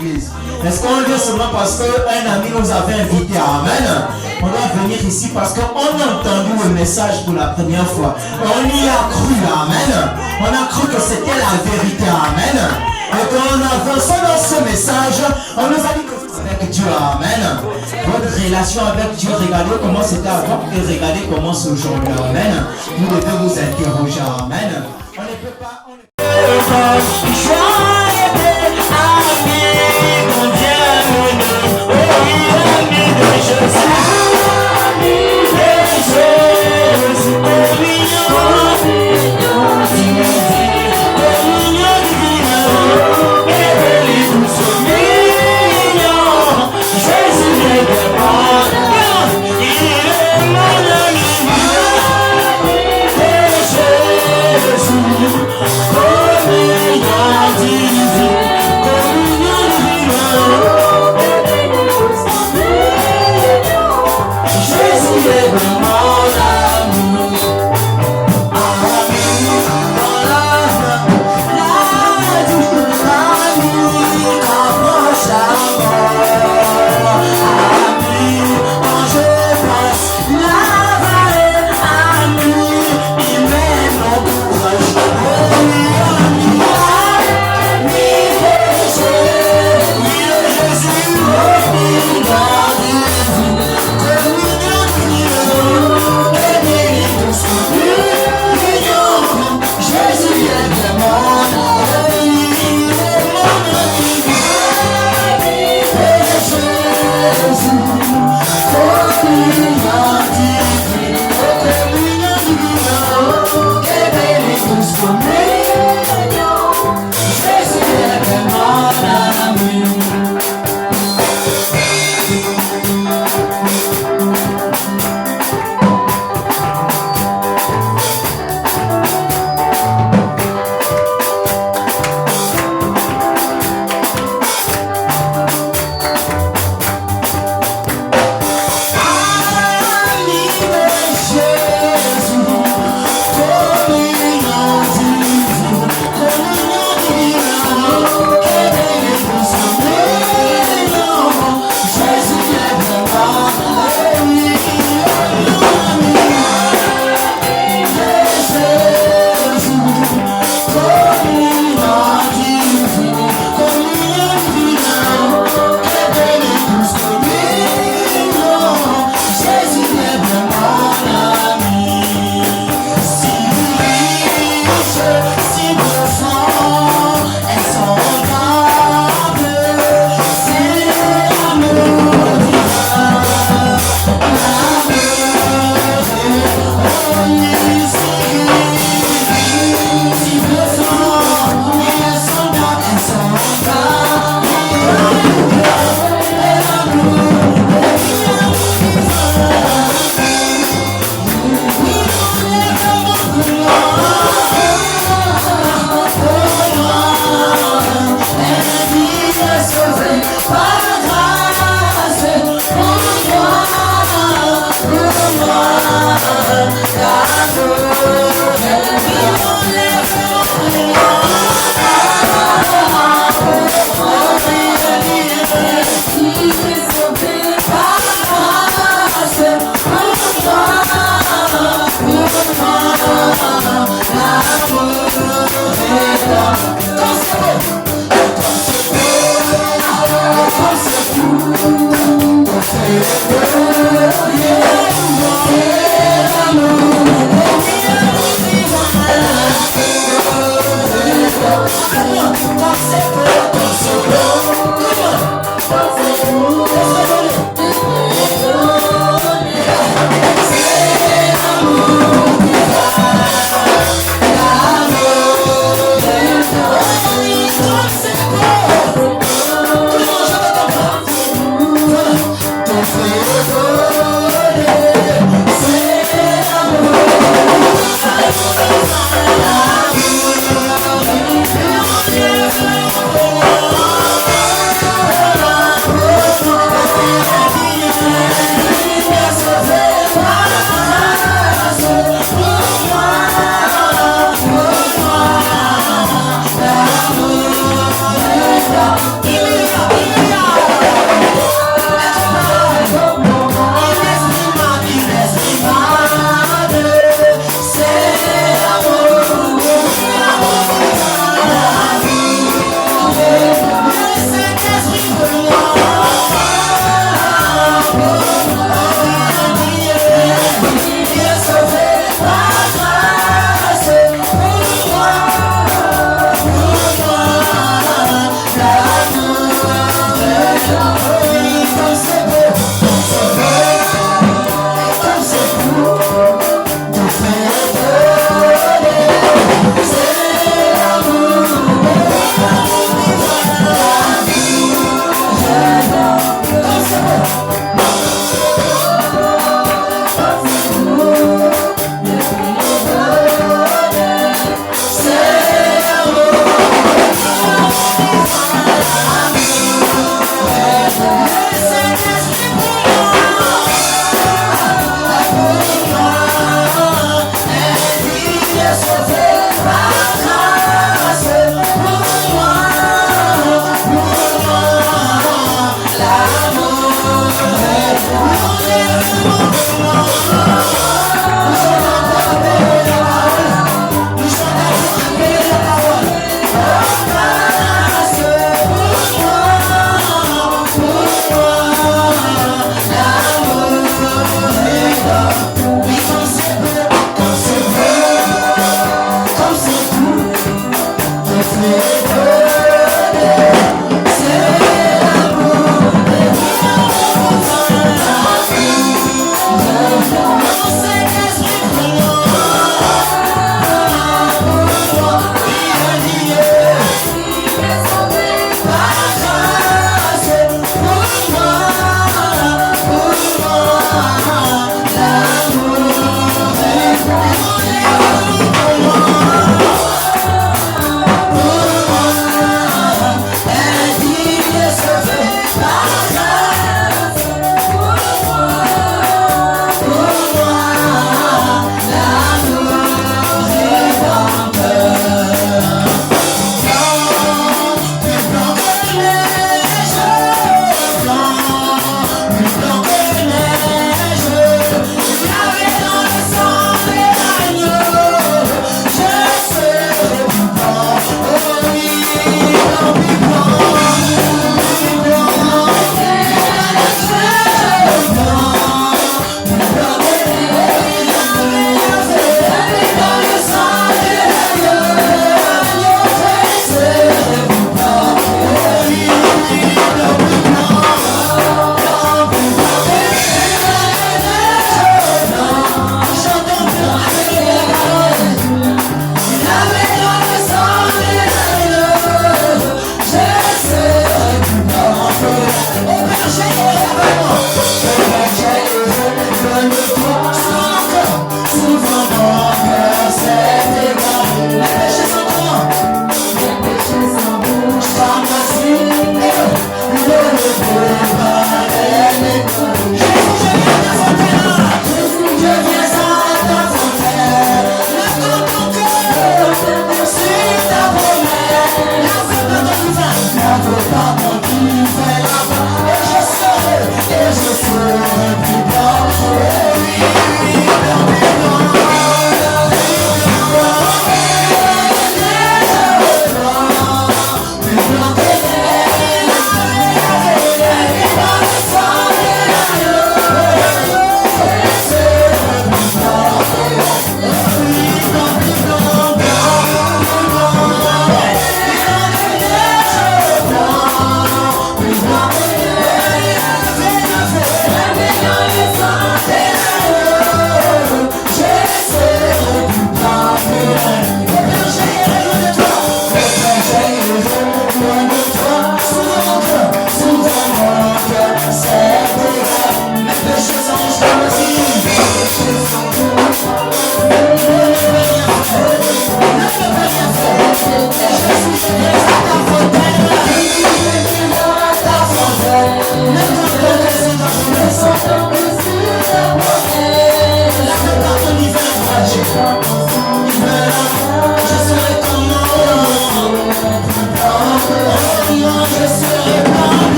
l'église. Est-ce qu'on vient seulement parce qu'un ami nous avait invités? Amen. On doit venir ici parce qu'on a entendu le message pour la première fois. On y a cru. Amen. On a cru que c'était la vérité. Amen. Et quand on avançait dans ce message, on nous a dit que avec Dieu, amen. Votre relation avec Dieu, regardez comment c'était avant et regardez comment c'est aujourd'hui, amen. Vous devez vous interroger, amen. On ne peut pas.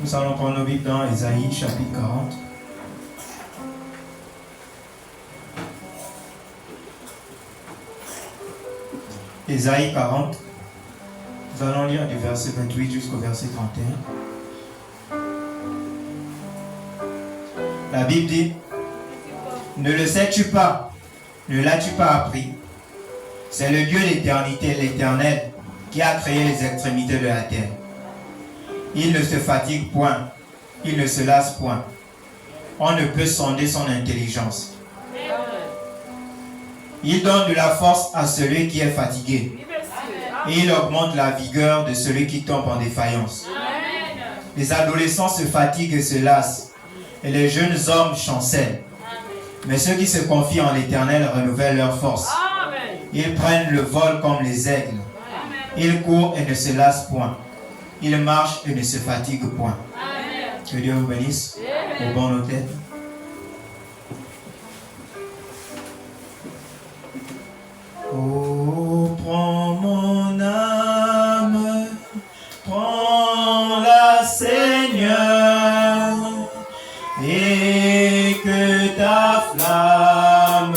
Nous allons prendre nos Bibles dans Ésaïe chapitre 40. Ésaïe 40. Nous allons lire du verset 28 jusqu'au verset 31. La Bible dit: ne le sais-tu pas? Ne l'as-tu pas appris? C'est le Dieu d'éternité, l'Éternel, qui a créé les extrémités de la terre. Il ne se fatigue point, il ne se lasse point. On ne peut sonder son intelligence. Il donne de la force à celui qui est fatigué, et il augmente la vigueur de celui qui tombe en défaillance. Les adolescents se fatiguent et se lassent, et les jeunes hommes chancellent. Mais ceux qui se confient en l'Éternel renouvellent leur force. Ils prennent le vol comme les aigles. Ils courent et ne se lassent point. Ils marchent et ne se fatiguent point. Que Dieu vous bénisse. Au bon nos têtes. Oh, prends mon âme, prends-la, Seigneur, et que ta flamme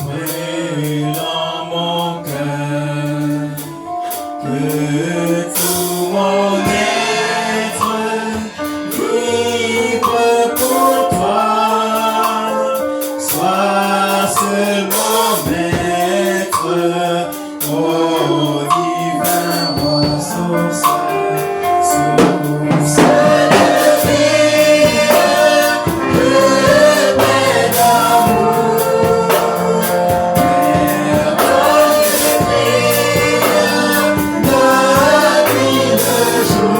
brûle en mon cœur, que tout mon être vibre pour toi, sois seulement maître, ô divin roi, source de vie, de paix, d'amour, Père, donne-lui la nuit, le jour.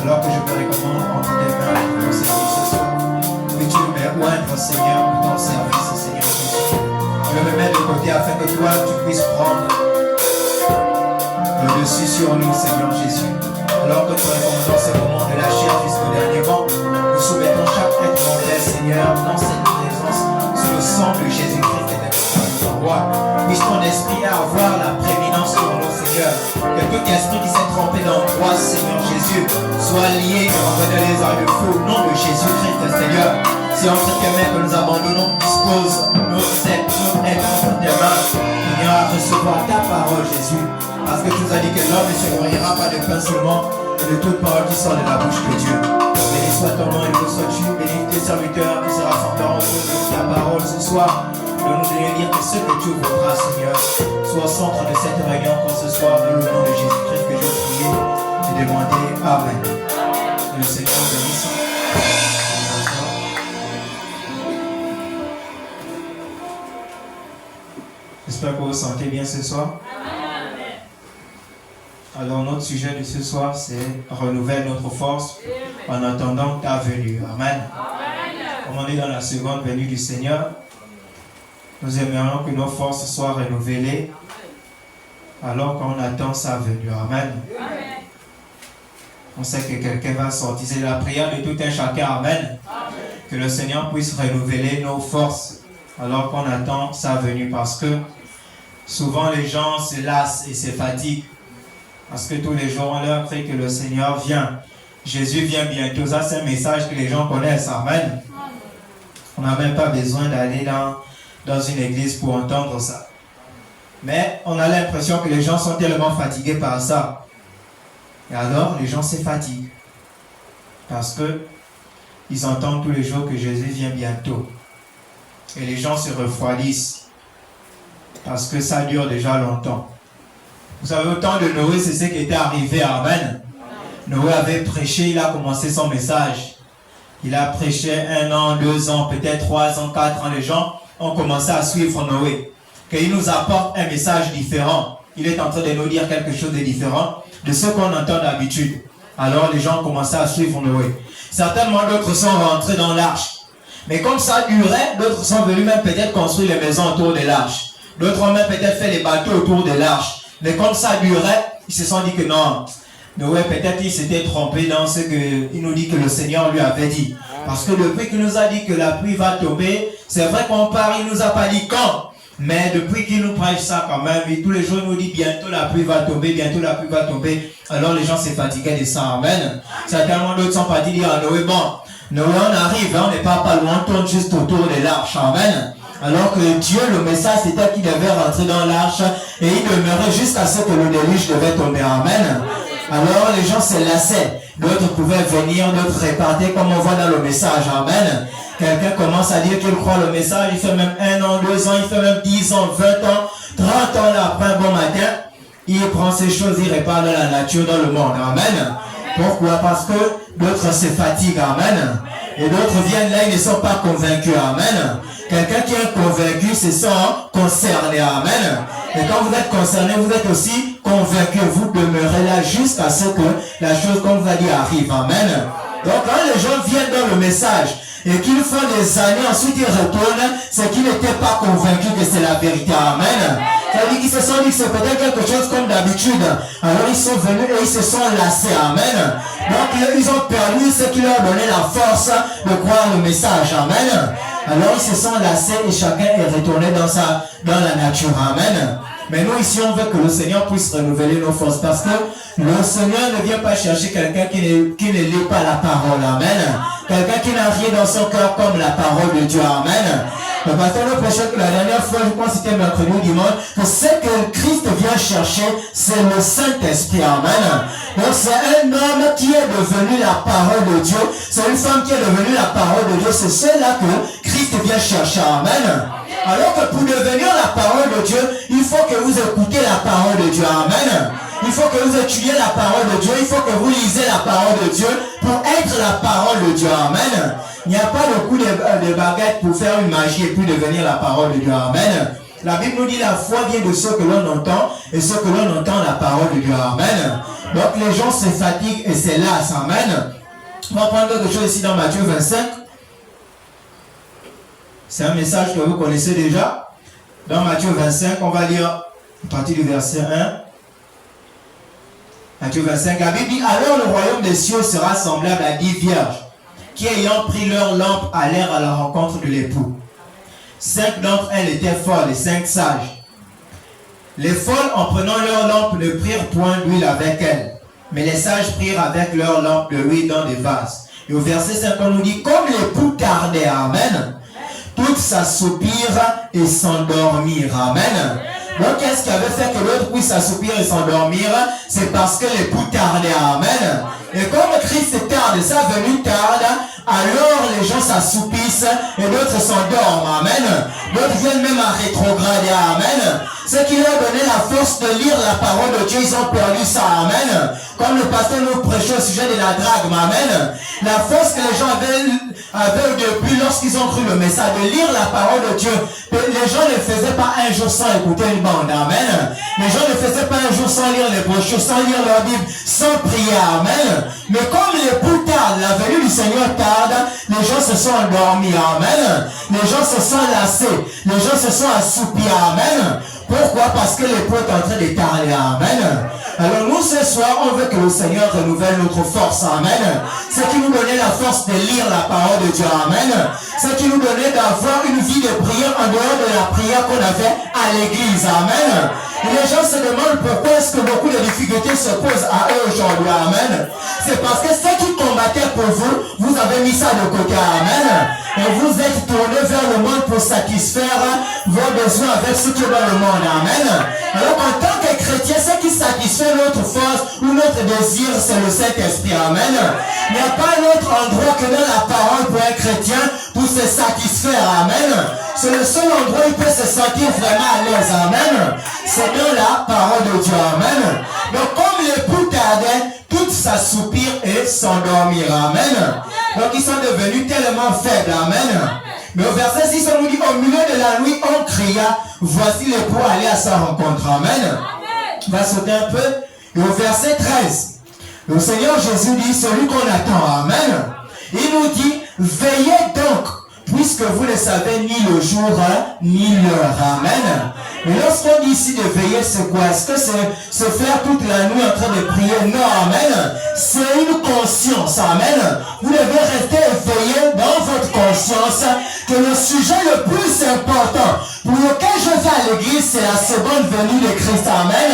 Alors que je me recommande entre tes mains pour ton service ce soir. Que tu me mets oindre, Seigneur, pour ton service, Seigneur Jésus. Je me mets de côté afin que toi, tu puisses prendre le dessus sur nous, Seigneur Jésus. Alors que nous recommandons ces moments de la chair jusqu'au dernier vent, nous soumettons chaque être mortel, Seigneur, dans cette présence, sous le sang de Jésus-Christ et de notre roi. Puisse ton esprit avoir la prééminence sur nous, Seigneur. Que tout esprit qui s'est trompé dans toi, Seigneur Jésus, soit lié et envoyé les arts de feu au nom de Jésus-Christ, Seigneur. Si entre tes mains que nous abandonnons, dispose notre être entre tes mains, Seigneur, à recevoir ta parole, Jésus. Parce que tu nous as dit que l'homme ne se nourrira pas de pain seulement, mais de toute parole qui sort de la bouche de Dieu. Béni soit ton nom et béni sois-tu. Bénis tes serviteurs qui se rassembleront autour de ta parole ce soir. Donne-nous de dire que ce que tu voudras, Seigneur, soit au centre de cette réunion encore ce soir, dans le nom de Jésus-Christ que je prie et demander. Amen. Que le Seigneur bénisse. J'espère que vous vous sentez bien ce soir. Alors notre sujet de ce soir, c'est renouveler notre force en attendant ta venue. Amen. Comme on est dans la seconde venue du Seigneur, nous aimerions que nos forces soient renouvelées alors qu'on attend sa venue. Amen. On sait que quelqu'un va sortir. C'est la prière de tout un chacun. Amen. Que le Seigneur puisse renouveler nos forces alors qu'on attend sa venue, parce que souvent les gens se lassent et se fatiguent. Parce que tous les jours, on leur prie que le Seigneur vient. Jésus vient bientôt. Ça, c'est un message que les gens connaissent. Amen. On n'a même pas besoin d'aller dans une église pour entendre ça. Mais on a l'impression que les gens sont tellement fatigués par ça. Et alors, les gens se fatiguent. Parce que ils entendent tous les jours que Jésus vient bientôt. Et les gens se refroidissent. Parce que ça dure déjà longtemps. Vous savez, au temps de Noé, c'est ce qui était arrivé. Amen. Noé avait prêché, il a commencé son message. Il a prêché 1 an, 2 ans, peut-être 3 ans, 4 ans. Les gens ont commencé à suivre Noé. Qu'il nous apporte un message différent. Il est en train de nous dire quelque chose de différent de ce qu'on entend d'habitude. Alors les gens ont commencé à suivre Noé. Certainement d'autres sont rentrés dans l'arche. Mais comme ça durait, d'autres sont venus même peut-être construire les maisons autour de l'arche. D'autres ont même peut-être fait les bateaux autour de l'arche. Mais comme ça durait, ils se sont dit que non. Noé, peut-être il s'était trompé dans ce qu'il nous dit que le Seigneur lui avait dit. Parce que depuis qu'il nous a dit que la pluie va tomber, c'est vrai qu'on part, il nous a pas dit quand. Mais depuis qu'il nous prêche ça quand même, et tous les jours il nous dit bientôt la pluie va tomber, bientôt la pluie va tomber. Alors les gens s'est fatigués de ça. Amen. Certainement d'autres sont partis dire à Noé, bon, Noé on arrive, hein, on n'est pas loin, on tourne juste autour de l'arche. Amen. Alors que Dieu, le message, c'était qu'il devait rentrer dans l'arche et il demeurait jusqu'à ce que le déluge devait tomber. Amen. Alors les gens se lassaient. D'autres pouvaient venir, d'autres répartir comme on voit dans le message. Amen. Quelqu'un commence à dire qu'il croit le message, il fait même 1 an, 2 ans, il fait même 10 ans, 20 ans, 30 ans là, après un bon matin, il prend ces choses, il répare dans la nature, dans le monde. Amen. Pourquoi? Parce que d'autres se fatiguent. Amen. Et d'autres viennent là, ils ne sont pas convaincus. Amen. Quelqu'un qui est convaincu se sent concerné. Amen. Et quand vous êtes concerné, vous êtes aussi convaincu. Vous demeurez là jusqu'à ce que la chose qu'on vous a dit arrive. Amen. Donc quand les gens viennent dans le message et qu'ils font des années, ensuite ils retournent, c'est qu'ils n'étaient pas convaincus que c'est la vérité. Amen. C'est-à-dire qu'ils se sont dit que c'est peut-être quelque chose comme d'habitude. Alors ils sont venus et ils se sont lassés. Amen. Donc ils ont perdu ce qui leur donnait la force de croire le message. Amen. Alors ils se sont lassés et chacun est retourné dans la nature. Amen. Mais nous ici on veut que le Seigneur puisse renouveler nos forces, parce que le Seigneur ne vient pas chercher quelqu'un qui ne lit pas la parole. Amen. Quelqu'un qui n'a rien dans son cœur comme la parole de Dieu. Amen. Le pasteur nous prêchait que la dernière fois, je pense que c'était mercredi ou dimanche, que ce que Christ vient chercher, c'est le Saint-Esprit. Amen. Donc c'est un homme qui est devenu la parole de Dieu. C'est une femme qui est devenue la parole de Dieu. C'est cela que Christ vient chercher. Amen. Alors que pour devenir la parole de Dieu, il faut que vous écoutez la parole de Dieu. Amen. Il faut que vous étudiez la parole de Dieu. Il faut que vous lisez la parole de Dieu pour être la parole de Dieu. Amen. Il n'y a pas de coup de baguette pour faire une magie et puis devenir la parole de Dieu. Amen. La Bible nous dit la foi vient de ce que l'on entend et ce que l'on entend la parole de Dieu. Amen. Donc les gens se fatiguent et se lassent. Amen. On va prendre quelque chose ici dans Matthieu 25. C'est un message que vous connaissez déjà. Dans Matthieu 25, on va lire à partir du verset 1. Matthieu 25, la Bible dit, alors le royaume des cieux sera semblable à 10 vierges qui, ayant pris leur lampe, allèrent à la rencontre de l'époux. 5 d'entre elles étaient folles et 5 sages. Les folles, en prenant leur lampe, ne prirent point d'huile avec elles, mais les sages prirent avec leur lampe de l'huile dans des vases. Et au verset 5, on nous dit, comme l'époux tardait, amen, toutes s'assoupirent et s'endormirent, amen. Donc, qu'est-ce qui avait fait que l'autre puisse s'assoupir et s'endormir? C'est parce que l'époux tardait, amen. Et comme Christ tarde, sa venue tarde, alors les gens s'assoupissent et d'autres s'endorment, amen. D'autres viennent même à rétrograder, amen. Ceux qui leur donnaient la force de lire la parole de Dieu, ils ont perdu ça, amen. Comme le pasteur nous prêchait au sujet de la drague, amen. La force que les gens avaient au début lorsqu'ils ont cru le message de lire la parole de Dieu, les gens ne faisaient pas un jour sans écouter une bande, amen. Les gens ne faisaient pas un jour sans lire les brochures, sans lire leur Bible, sans prier, amen. Mais comme l'époux tarde, la venue du Seigneur tarde, les gens se sont endormis, amen. Les gens se sont lassés, les gens se sont assoupis, amen. Pourquoi? Parce que l'époux est en train de tarder, amen. Alors nous ce soir, on veut que le Seigneur renouvelle notre force, amen. C'est qui nous donnait la force de lire la parole de Dieu, amen. C'est qui nous donnait d'avoir une vie de prière en dehors de la prière qu'on avait à l'église, amen. Et les gens se demandent pourquoi est-ce que beaucoup de difficultés se posent à eux aujourd'hui, amen. C'est parce que ceux qui combattaient pour vous, vous avez mis ça de côté, amen. Et vous êtes tournés vers le monde pour satisfaire vos besoins avec ce qui est dans le monde, amen. Alors en tant que chrétien, ce qui satisfait notre force ou notre désir, c'est le Saint-Esprit, amen. Il n'y a pas un autre endroit que dans la parole pour un chrétien pour se satisfaire, amen. C'est le seul endroit où il peut se sentir vraiment à l'aise, amen. C'est dans la parole de Dieu, amen. Donc comme l'époux tardait, toutes s'assoupirent et s'endormirent, amen. Donc ils sont devenus tellement faibles, amen. Mais au verset 6, on nous dit, au milieu de la nuit, on cria, voici l'époux aller à sa rencontre, amen. On va sauter un peu. Et au verset 13, le Seigneur Jésus dit, celui qu'on attend, amen. Il nous dit, veillez donc, puisque vous ne savez ni le jour, ni l'heure, amen. Mais lorsqu'on dit ici de veiller, c'est quoi? Est-ce que c'est se faire toute la nuit en train de prier? Non, amen. C'est une conscience, amen. Vous devez rester éveillé dans votre conscience que le sujet le plus important pour lequel je vais à l'église, c'est la seconde venue de Christ, amen.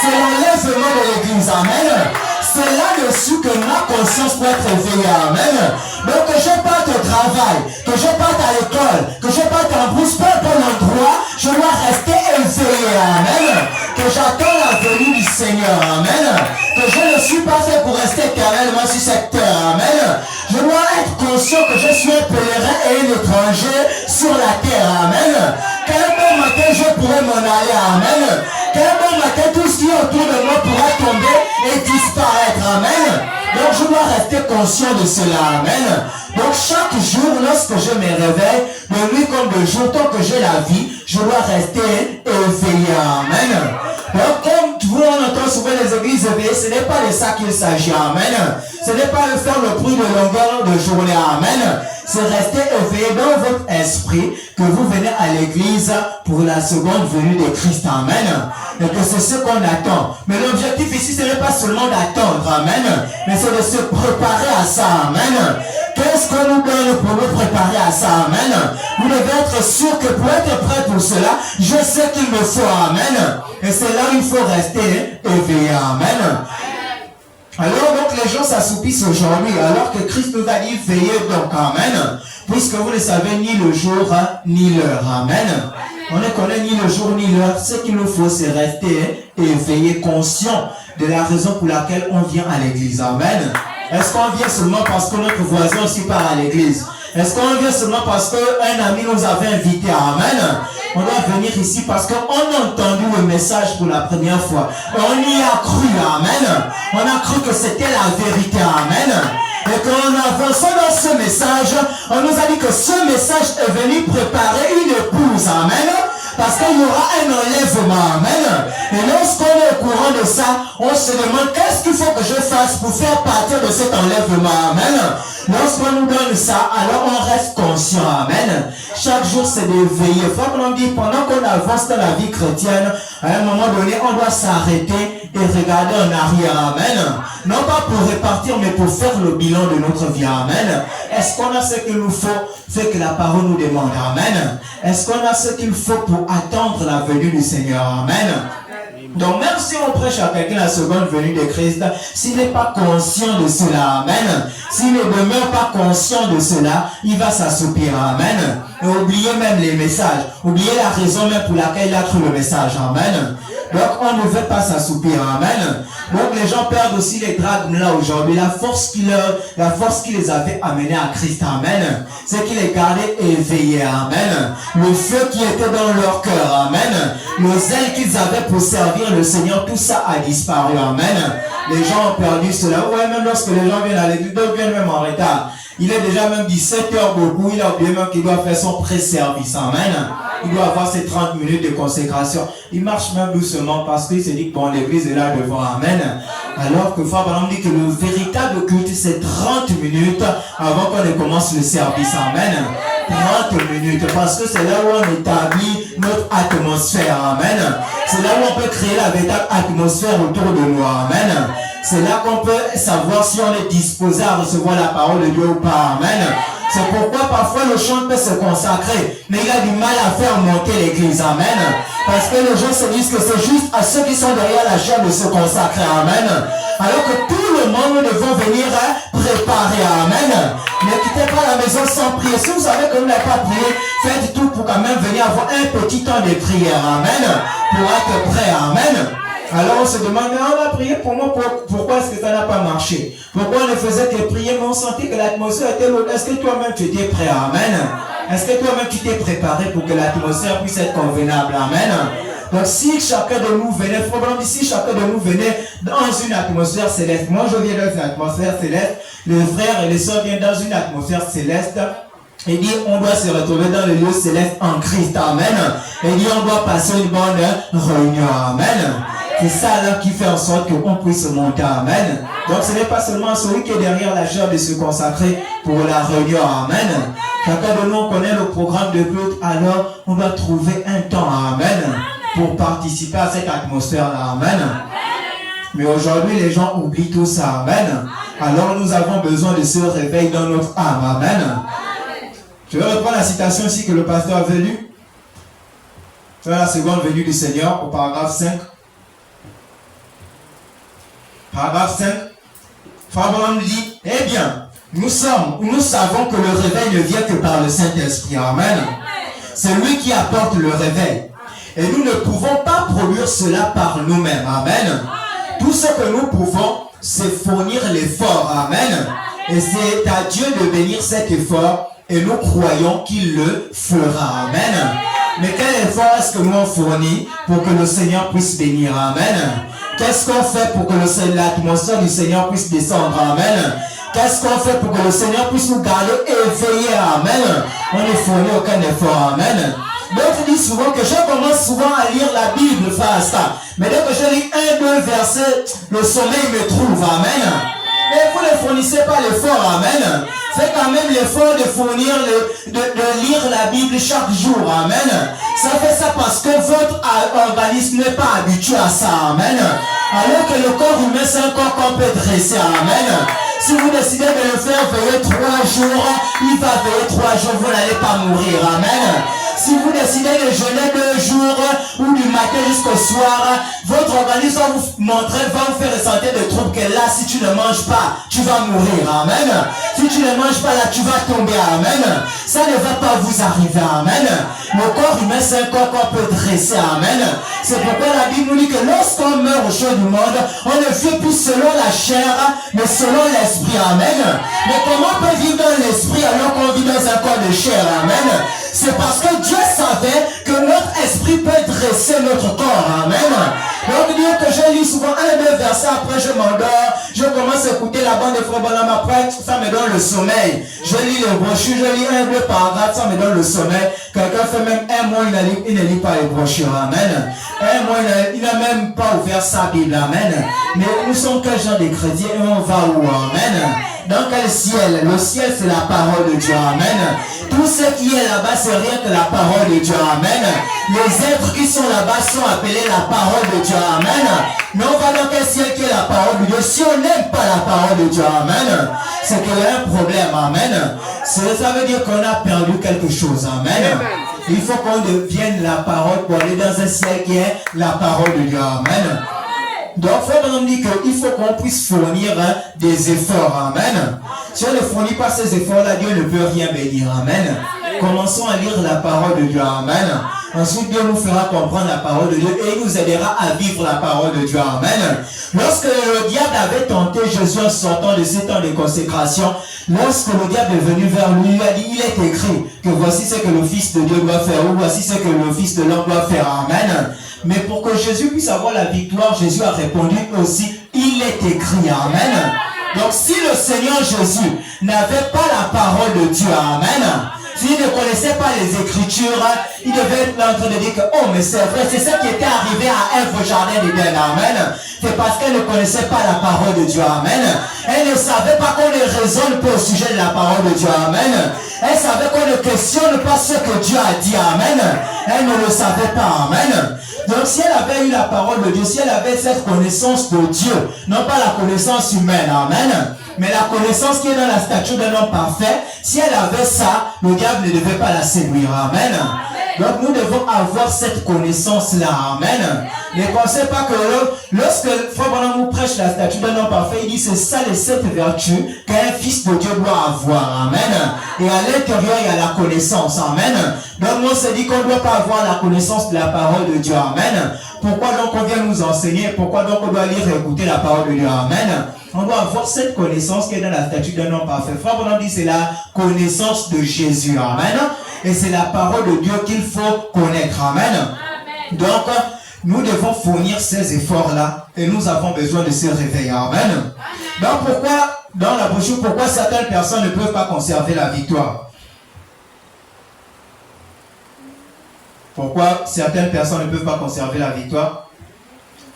C'est l'enlèvement de l'église, amen. C'est là-dessus que ma conscience peut être éveillée, amen. Donc que je parte au travail, que je parte à l'école, que je parte en brousse, peu importe l'endroit, je dois rester éveillé, amen. Que j'attends la venue du Seigneur, amen. Que je ne suis pas fait pour rester éternellement sur cette terre, amen. Je dois être conscient que je suis un pèlerin et un étranger sur la terre, amen. Quel bon matin je pourrais m'en aller, amen. Quel bon matin tout ce qui est autour de moi pourra tomber et disparaître, amen. Donc je dois rester conscient de cela, amen. Donc chaque jour, lorsque je me réveille, de nuit comme de jour, tant que j'ai la vie, je dois rester éveillé, amen. Donc comme vous on entend souvent les églises éveillées, ce n'est pas de ça qu'il s'agit, amen. Ce n'est pas de faire le bruit de longueur de journée, amen. C'est rester éveillé dans votre esprit que vous venez à l'église pour la seconde venue de Christ, amen. Et que c'est ce qu'on attend. Mais l'objectif ici, ce n'est pas seulement d'attendre, amen, mais c'est de se préparer à ça, amen. Qu'est-ce qu'on nous donne pour nous préparer à ça, amen? Vous devez être sûr que pour être prêt pour cela, je sais qu'il me faut, amen. Et c'est là où il faut rester éveillé, amen. Alors donc les gens s'assoupissent aujourd'hui, alors que Christ nous a dit veillez donc, amen, puisque vous ne savez ni le jour ni l'heure, amen. On ne connaît ni le jour ni l'heure. Ce qu'il nous faut, c'est rester éveillé, conscient de la raison pour laquelle on vient à l'église, amen. Est-ce qu'on vient seulement parce que notre voisin aussi part à l'église? Est-ce qu'on vient seulement parce qu'un ami nous avait invités, amen? On doit venir ici parce qu'on a entendu le message pour la première fois. Et on y a cru, amen. On a cru que c'était la vérité, amen. Et qu'en avançant dans ce message, on nous a dit que ce message est venu préparer une épouse, amen. Parce qu'il y aura un enlèvement. Amen. Et lorsqu'on est au courant de ça, on se demande qu'est-ce qu'il faut que je fasse pour faire partir de cet enlèvement. Amen. Lorsqu'on nous donne ça, alors on reste conscient. Amen. Chaque jour, c'est de veiller. Frère, on dit, pendant qu'on avance dans la vie chrétienne, à un moment donné, on doit s'arrêter et regarder en arrière. Amen. Non pas pour répartir, mais pour faire le bilan de notre vie. Amen. Est-ce qu'on a ce qu'il nous faut, ce que la parole nous demande? Amen. Est-ce qu'on a ce qu'il faut pour attendre la venue du Seigneur? Amen. Donc même si on prêche à quelqu'un la seconde venue de Christ, s'il n'est pas conscient de cela, amen, s'il ne demeure pas conscient de cela, il va s'assoupir, amen, et oublier même les messages, oublier la raison même pour laquelle il a cru le message, amen. Donc on ne veut pas s'assoupir, amen. Donc les gens perdent aussi les dragmes là aujourd'hui, la force qui les avait amenés à Christ, amen, c'est qu'ils les gardaient éveillés, amen. Le feu qui était dans leur cœur, amen, le zèle qu'ils avaient pour servir le Seigneur, tout ça a disparu, amen. Les gens ont perdu cela. Ouais, même lorsque les gens viennent à l'église, d'autres viennent même en retard. Il est déjà même 17h beaucoup, il a oublié même qu'il doit faire son pré-service, amen. Il doit avoir ses 30 minutes de consécration. Il marche même doucement parce qu'il se dit que bon, l'église est là devant, amen. Alors que Frère Branham dit que le véritable culte, c'est 30 minutes avant qu'on ne commence le service, amen. 30 minutes, parce que c'est là où on établit notre atmosphère, amen. C'est là où on peut créer la véritable atmosphère autour de nous, amen. C'est là qu'on peut savoir si on est disposé à recevoir la parole de Dieu ou pas, amen. C'est pourquoi parfois le chant peut se consacrer, mais il a du mal à faire monter l'église, amen. Parce que les gens se disent que c'est juste à ceux qui sont derrière la chaîne de se consacrer, amen. Alors que tout le monde devons venir préparer, amen. Ne quittez pas la maison sans prier. Si vous savez que vous n'avez pas prié, faites tout pour quand même venir avoir un petit temps de prière, amen. Pour être prêt, amen. Alors on se demande, mais on a prié pour moi, pourquoi est-ce que ça n'a pas marché? Pourquoi on ne faisait que prier, mais on sentait que l'atmosphère était l'autre? Est-ce que toi-même tu étais prêt, amen? Est-ce que toi-même tu t'es préparé pour que l'atmosphère puisse être convenable, amen? Donc si chacun de nous venait, si chacun de nous venait dans une atmosphère céleste, moi je viens dans une atmosphère céleste, les frères et les sœurs viennent dans une atmosphère céleste, et dit on doit se retrouver dans le lieu céleste en Christ, amen. Et dit on doit passer une bonne réunion, amen. C'est ça là qui fait en sorte qu'on puisse monter, amen. Donc ce n'est pas seulement celui qui est derrière la chair de se consacrer pour la réunion, amen. Chacun de nous connaît le programme de culte, alors on doit trouver un temps, amen, pour participer à cette atmosphère-là, amen. Mais aujourd'hui les gens oublient tout ça, amen. Alors nous avons besoin de ce réveil dans notre âme, amen. Je vais reprendre la citation ici que le pasteur avait lue. C'est la seconde venue du Seigneur au paragraphe 5. Paragraphe 5. Frère Branham dit, eh bien, nous savons que le réveil ne vient que par le Saint-Esprit. Amen. C'est lui qui apporte le réveil. Et nous ne pouvons pas produire cela par nous-mêmes. Amen. Tout ce que nous pouvons, c'est fournir l'effort. Amen. Et c'est à Dieu de bénir cet effort. Et nous croyons qu'il le fera. Amen. Mais quel effort est-ce que nous on fournit pour que le Seigneur puisse bénir? Amen. Qu'est-ce qu'on fait pour que l'atmosphère du Seigneur puisse descendre? Amen. Qu'est-ce qu'on fait pour que le Seigneur puisse nous garder éveillés? Amen. On ne fournit aucun effort. Amen. D'autres disent souvent que je commence souvent à lire la Bible face. Mais dès que je lis 1-2 versets, le sommeil me trouve. Amen. Mais vous ne fournissez pas l'effort, amen. Faites quand même l'effort de fournir, de lire la Bible chaque jour, amen. Ça fait ça parce que votre organisme n'est pas habitué à ça, amen. Alors que le corps humain, c'est un corps qu'on peut dresser, amen. Si vous décidez de le faire veiller 3 jours, il va veiller 3 jours, vous n'allez pas mourir, amen. Si vous décidez de jeûner 2 jours ou du matin jusqu'au soir, votre organisme va vous montrer, va vous faire ressentir des troubles que là, si tu ne manges pas, tu vas mourir. Amen. Si tu ne manges pas là, tu vas tomber. Amen. Ça ne va pas vous arriver. Amen. Le corps humain, c'est un corps qu'on peut dresser. Amen. C'est pourquoi la Bible nous dit que lorsqu'on meurt au champ du monde, on ne vit plus selon la chair, mais selon l'esprit. Amen. Mais comment on peut vivre dans l'esprit alors qu'on vit dans un corps de chair? Amen. C'est parce que Dieu savait que notre esprit peut dresser notre corps. Amen. Donc dire que je lis souvent un ou deux versets, après je m'endors, je commence à écouter la bande de Frère Branham, après ça me donne le sommeil. Je lis les brochures, je lis un ou deux paragraphes, ça me donne le sommeil. Quelqu'un fait même un mois, il ne lit pas les brochures, amen. Un mois, il n'a même pas ouvert sa Bible, amen. Mais nous sommes quel genre de chrétiens et on va où, amen? Dans quel ciel? Le ciel, c'est la parole de Dieu, amen. Tout ce qui est là-bas, c'est rien que la parole de Dieu, amen. Les êtres qui sont là-bas sont appelés la parole de Dieu, amen. Mais on va dans quel ciel qui est la parole de Dieu? Si on n'aime pas la parole de Dieu, amen, c'est qu'il y a un problème, amen. Ça veut dire qu'on a perdu quelque chose, amen. Il faut qu'on devienne la parole pour aller dans un ciel qui est la parole de Dieu, amen. Donc, Frère Branham dit qu'il faut qu'on puisse fournir des efforts. Amen. Si on ne fournit pas ces efforts-là, Dieu ne peut rien bénir. Amen. Commençons à lire la parole de Dieu. Amen. Ensuite, Dieu nous fera comprendre la parole de Dieu et il nous aidera à vivre la parole de Dieu. Amen. Lorsque le diable avait tenté Jésus en sortant de ces temps de consécration, lorsque le diable est venu vers lui, il lui a dit, il est écrit que voici ce que le Fils de Dieu doit faire ou voici ce que le Fils de l'homme doit faire. Amen. Mais pour que Jésus puisse avoir la victoire, Jésus a répondu aussi, il est écrit, amen. Donc si le Seigneur Jésus n'avait pas la parole de Dieu, amen, s'il ne connaissait pas les Écritures, il devait être là en train de dire que, oh mais c'est vrai, c'est ça qui était arrivé à Ève au jardin d'Éden, amen. C'est parce qu'elle ne connaissait pas la parole de Dieu, amen. Elle ne savait pas qu'on ne raisonne pas au sujet de la parole de Dieu, amen. Elle savait qu'on ne questionne pas ce que Dieu a dit, amen. Elle ne le savait pas, amen. Donc si elle avait eu la parole de Dieu, si elle avait cette connaissance de Dieu, non pas la connaissance humaine, amen, mais la connaissance qui est dans la stature d'un homme parfait, si elle avait ça, le diable ne devait pas la séduire, amen. Donc nous devons avoir cette connaissance-là, amen. Ne pensez pas que lorsque Frère Branham nous prêche la statue d'un homme parfait, il dit c'est ça les 7 vertus qu'un fils de Dieu doit avoir, amen. Et à l'intérieur, il y a la connaissance, amen. Donc on s'est dit qu'on ne doit pas avoir la connaissance de la parole de Dieu, amen. Pourquoi donc on vient nous enseigner? Pourquoi donc on doit lire et écouter la parole de Dieu, amen. On doit avoir cette connaissance qui est dans la statue d'un homme parfait. Frère Branham dit c'est la connaissance de Jésus, amen. Et c'est la parole de Dieu qu'il faut connaître, amen. Donc nous devons fournir ces efforts-là et nous avons besoin de se réveiller, amen. Donc pourquoi, dans la brochure, pourquoi certaines personnes ne peuvent pas conserver la victoire? Pourquoi certaines personnes ne peuvent pas conserver la victoire?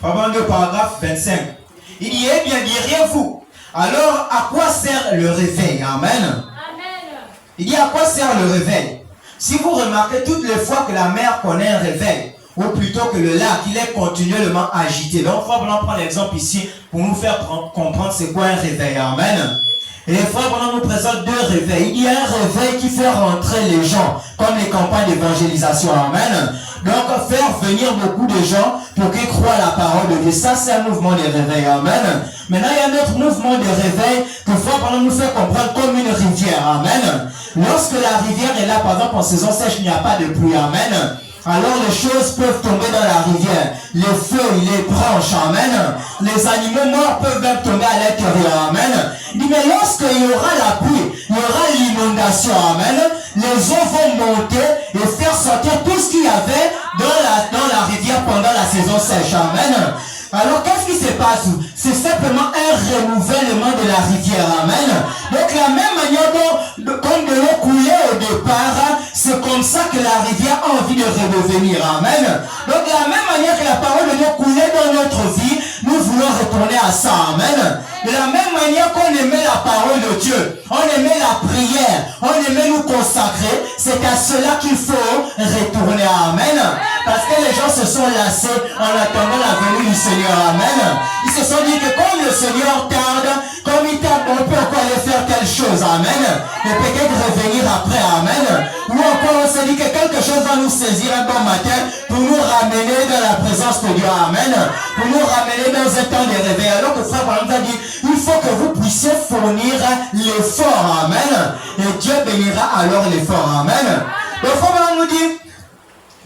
Frère Branham, paragraphe 25. Il dit, eh bien, diriez-vous, alors à quoi sert le réveil? Amen. Il dit, à quoi sert le réveil? Si vous remarquez toutes les fois que la mer connaît un réveil, ou plutôt que le lac, il est continuellement agité. Donc, Frère Branham prend l'exemple ici pour nous faire comprendre c'est quoi un réveil. Amen. Et Frère Branham nous présente 2 réveils. Il y a un réveil qui fait rentrer les gens, comme les campagnes d'évangélisation. Amen. Donc, faire venir beaucoup de gens pour qu'ils croient la parole de Dieu. Ça, c'est un mouvement de réveil. Amen. Maintenant, il y a un autre mouvement de réveil que Frère Branham nous fait comprendre comme une rivière. Amen. Lorsque la rivière est là, par exemple, en saison sèche, il n'y a pas de pluie. Amen. Alors les choses peuvent tomber dans la rivière. Les feuilles, les branches, amen. Les animaux morts peuvent même tomber à l'intérieur, amen. Il dit, mais lorsqu'il y aura la pluie, il y aura l'inondation, amen. Les eaux vont monter et faire sortir tout ce qu'il y avait dans la rivière pendant la saison sèche, amen. Alors qu'est-ce qui se passe? C'est simplement un renouvellement de la rivière, amen. Donc la même manière dont comme de l'eau coulait au départ, c'est comme ça que la rivière a envie de redevenir, amen. Donc de la même manière que la parole de Dieu coulait dans notre vie, nous voulons retourner à ça, amen. De la même manière qu'on aimait la parole de Dieu, on aimait la prière, on aimait nous consacrer, c'est à cela qu'il faut retourner, amen. Parce que les gens se sont lassés en attendant la venue du Seigneur, amen. Ils se sont dit que comme le Seigneur tarde, comme il tarde, on peut encore aller faire telle chose, amen. Et peut-être revenir après, amen. Ou encore on se dit que quelque chose va nous saisir un bon matin pour nous ramener dans la présence de Dieu, amen. Pour nous ramener dans un temps de réveil. Alors que Frère Branham a dit, il faut que vous puissiez fournir l'effort, amen. Et Dieu bénira alors l'effort, amen. Donc Frère Branham nous dit,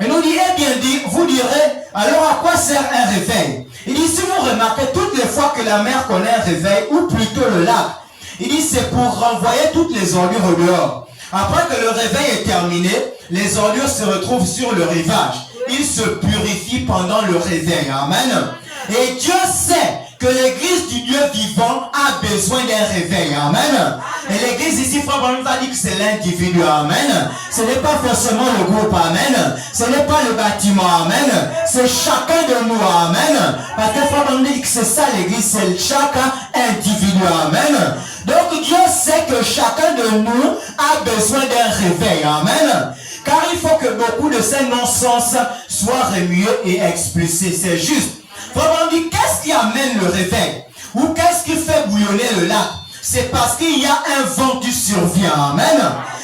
il nous dit, eh bien dit, vous direz, alors à quoi sert un réveil? Il dit, si vous remarquez toutes les fois que la mer connaît un réveil, ou plutôt le lac, il dit, c'est pour renvoyer toutes les ordures au dehors. Après que le réveil est terminé, les ordures se retrouvent sur le rivage. Ils se purifient pendant le réveil. Amen. Et Dieu sait que l'église du Dieu vivant a besoin d'un réveil. Amen. Et l'église ici, Frère Branham a dit que c'est l'individu. Amen. Ce n'est pas forcément le groupe. Amen. Ce n'est pas le bâtiment. Amen. C'est chacun de nous. Amen. Parce que Frère Branham dit que c'est ça l'église, c'est chaque individu. Amen. Donc Dieu sait que chacun de nous a besoin d'un réveil. Amen. Car il faut que beaucoup de ces non-sens soient remués et expulsés. C'est juste. Frère Branham dit, qu'est-ce qui amène le réveil? Ou qu'est-ce qui fait bouillonner le lac? C'est parce qu'il y a un vent qui survient. Amen.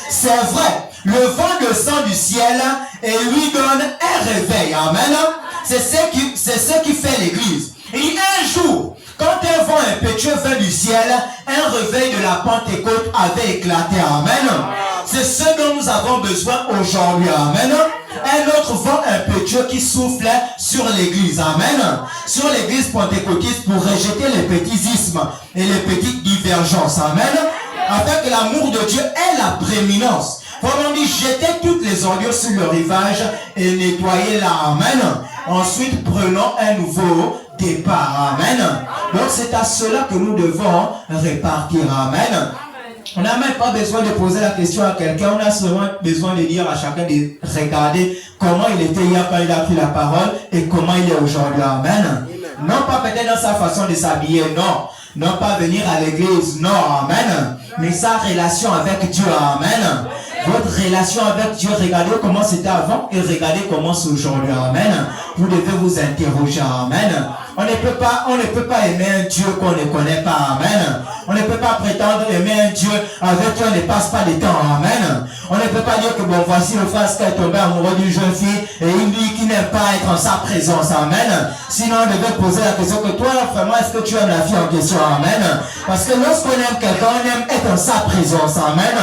C'est vrai. Le vent descend du ciel et lui donne un réveil. Amen. C'est ce qui fait l'église. Et un jour, quand un vent impétueux vint du ciel, un réveil de la Pentecôte avait éclaté. Amen. C'est ce dont nous avons besoin aujourd'hui. Amen. Un autre vent impétueux qui souffle sur l'église. Amen. Sur l'église pentecôtiste pour rejeter les petits ismes et les petites divergences. Amen. Afin que l'amour de Dieu ait la prééminence. Pendant dit, jetez toutes les ordures sur le rivage et nettoyez-la. Amen. Ensuite, prenons un nouveau départ. Amen. Donc, c'est à cela que nous devons répartir. Amen. On n'a même pas besoin de poser la question à quelqu'un. On a seulement besoin de dire à chacun de regarder comment il était hier quand il a pris la parole et comment il est aujourd'hui. Amen. Non pas peut-être dans sa façon de s'habiller, non. Non pas venir à l'église, non. Amen. Mais sa relation avec Dieu. Amen. Votre relation avec Dieu, regardez comment c'était avant et regardez comment c'est aujourd'hui. Amen. Vous devez vous interroger. Amen. On ne peut pas aimer un Dieu qu'on ne connaît pas. Amen. On ne peut pas prétendre aimer un Dieu avec qui on ne passe pas de temps. Amen. On ne peut pas dire que bon, voici le frère qui est tombé amoureux d'une jeune fille et il dit qu'il n'aime pas être en sa présence. Amen. Sinon, on devait poser la question que toi, vraiment, est-ce que tu aimes la fille en question? Amen. Parce que lorsqu'on aime quelqu'un, on aime être en sa présence. Amen.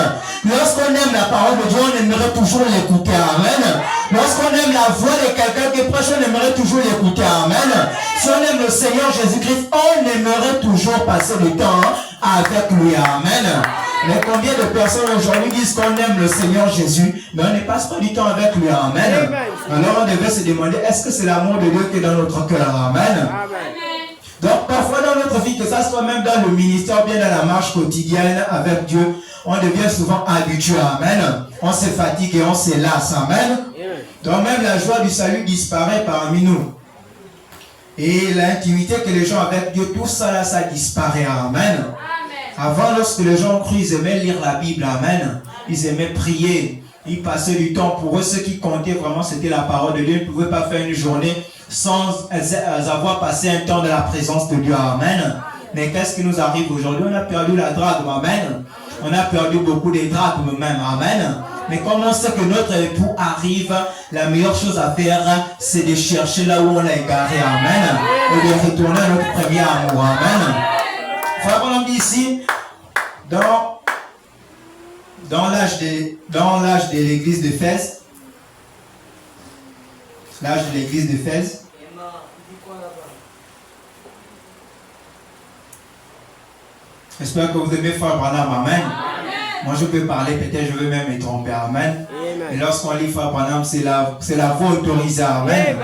Lorsqu'on aime la parole de Dieu, on aimerait toujours l'écouter. Amen. Lorsqu'on aime la voix de quelqu'un qui prêche, on aimerait toujours l'écouter. Amen. Si on aime le Seigneur Jésus-Christ, on aimerait toujours passer du temps avec lui. Amen. Mais combien de personnes aujourd'hui disent qu'on aime le Seigneur Jésus, mais on ne passe pas du temps avec lui. Amen. Alors on devait se demander, est-ce que c'est l'amour de Dieu qui est dans notre cœur? Amen. Donc parfois dans notre vie, que ça soit même dans le ministère, bien dans la marche quotidienne avec Dieu, on devient souvent habitué. Amen. On se fatigue et on se lasse. Amen. Donc même la joie du salut disparaît parmi nous. Et l'intimité que les gens avec Dieu, tout ça là, ça disparaît. Amen. Avant, lorsque les gens ont cru, ils aimaient lire la Bible. Amen. Ils aimaient prier. Ils passaient du temps. Pour eux, ce qui comptait vraiment, c'était la parole de Dieu. Ils ne pouvaient pas faire une journée sans avoir passé un temps de la présence de Dieu. Amen. Mais qu'est-ce qui nous arrive aujourd'hui? On a perdu la drachme. Amen. On a perdu beaucoup de drachmes même. Amen. Mais comme on sait que notre époux arrive, la meilleure chose à faire, c'est de chercher là où on l'a égaré. Amen. Et de retourner à notre premier amour. Amen. Frère, on dit ici, dans l'âge de l'église d'Éphèse, j'espère que vous aimez Frère Branham. Amen. Moi je peux parler, peut-être je vais même me tromper. Amen. Et lorsqu'on lit Frère Branham, c'est la voix autorisée. Amen.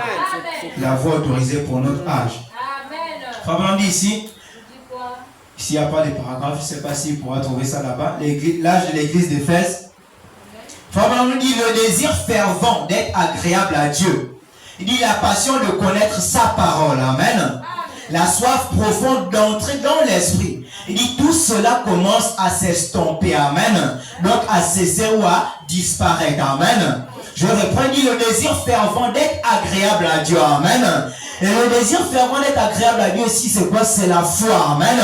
La voix autorisée pour notre âge. Frère Branham dit ici, s'il n'y a pas de paragraphe, je ne sais pas s'il pourra trouver ça là-bas. L'âge de l'église d'Éphèse. Frère Branham dit le désir fervent d'être agréable à Dieu. Il dit la passion de connaître sa parole. Amen. La soif profonde d'entrer dans l'esprit. Il dit tout cela commence à s'estomper. Amen. Donc à cesser ou à disparaître. Amen. Je reprends, il dit le désir fervent d'être agréable à Dieu. Amen. Et le désir fervent d'être agréable à Dieu aussi, c'est quoi? C'est la foi. Amen.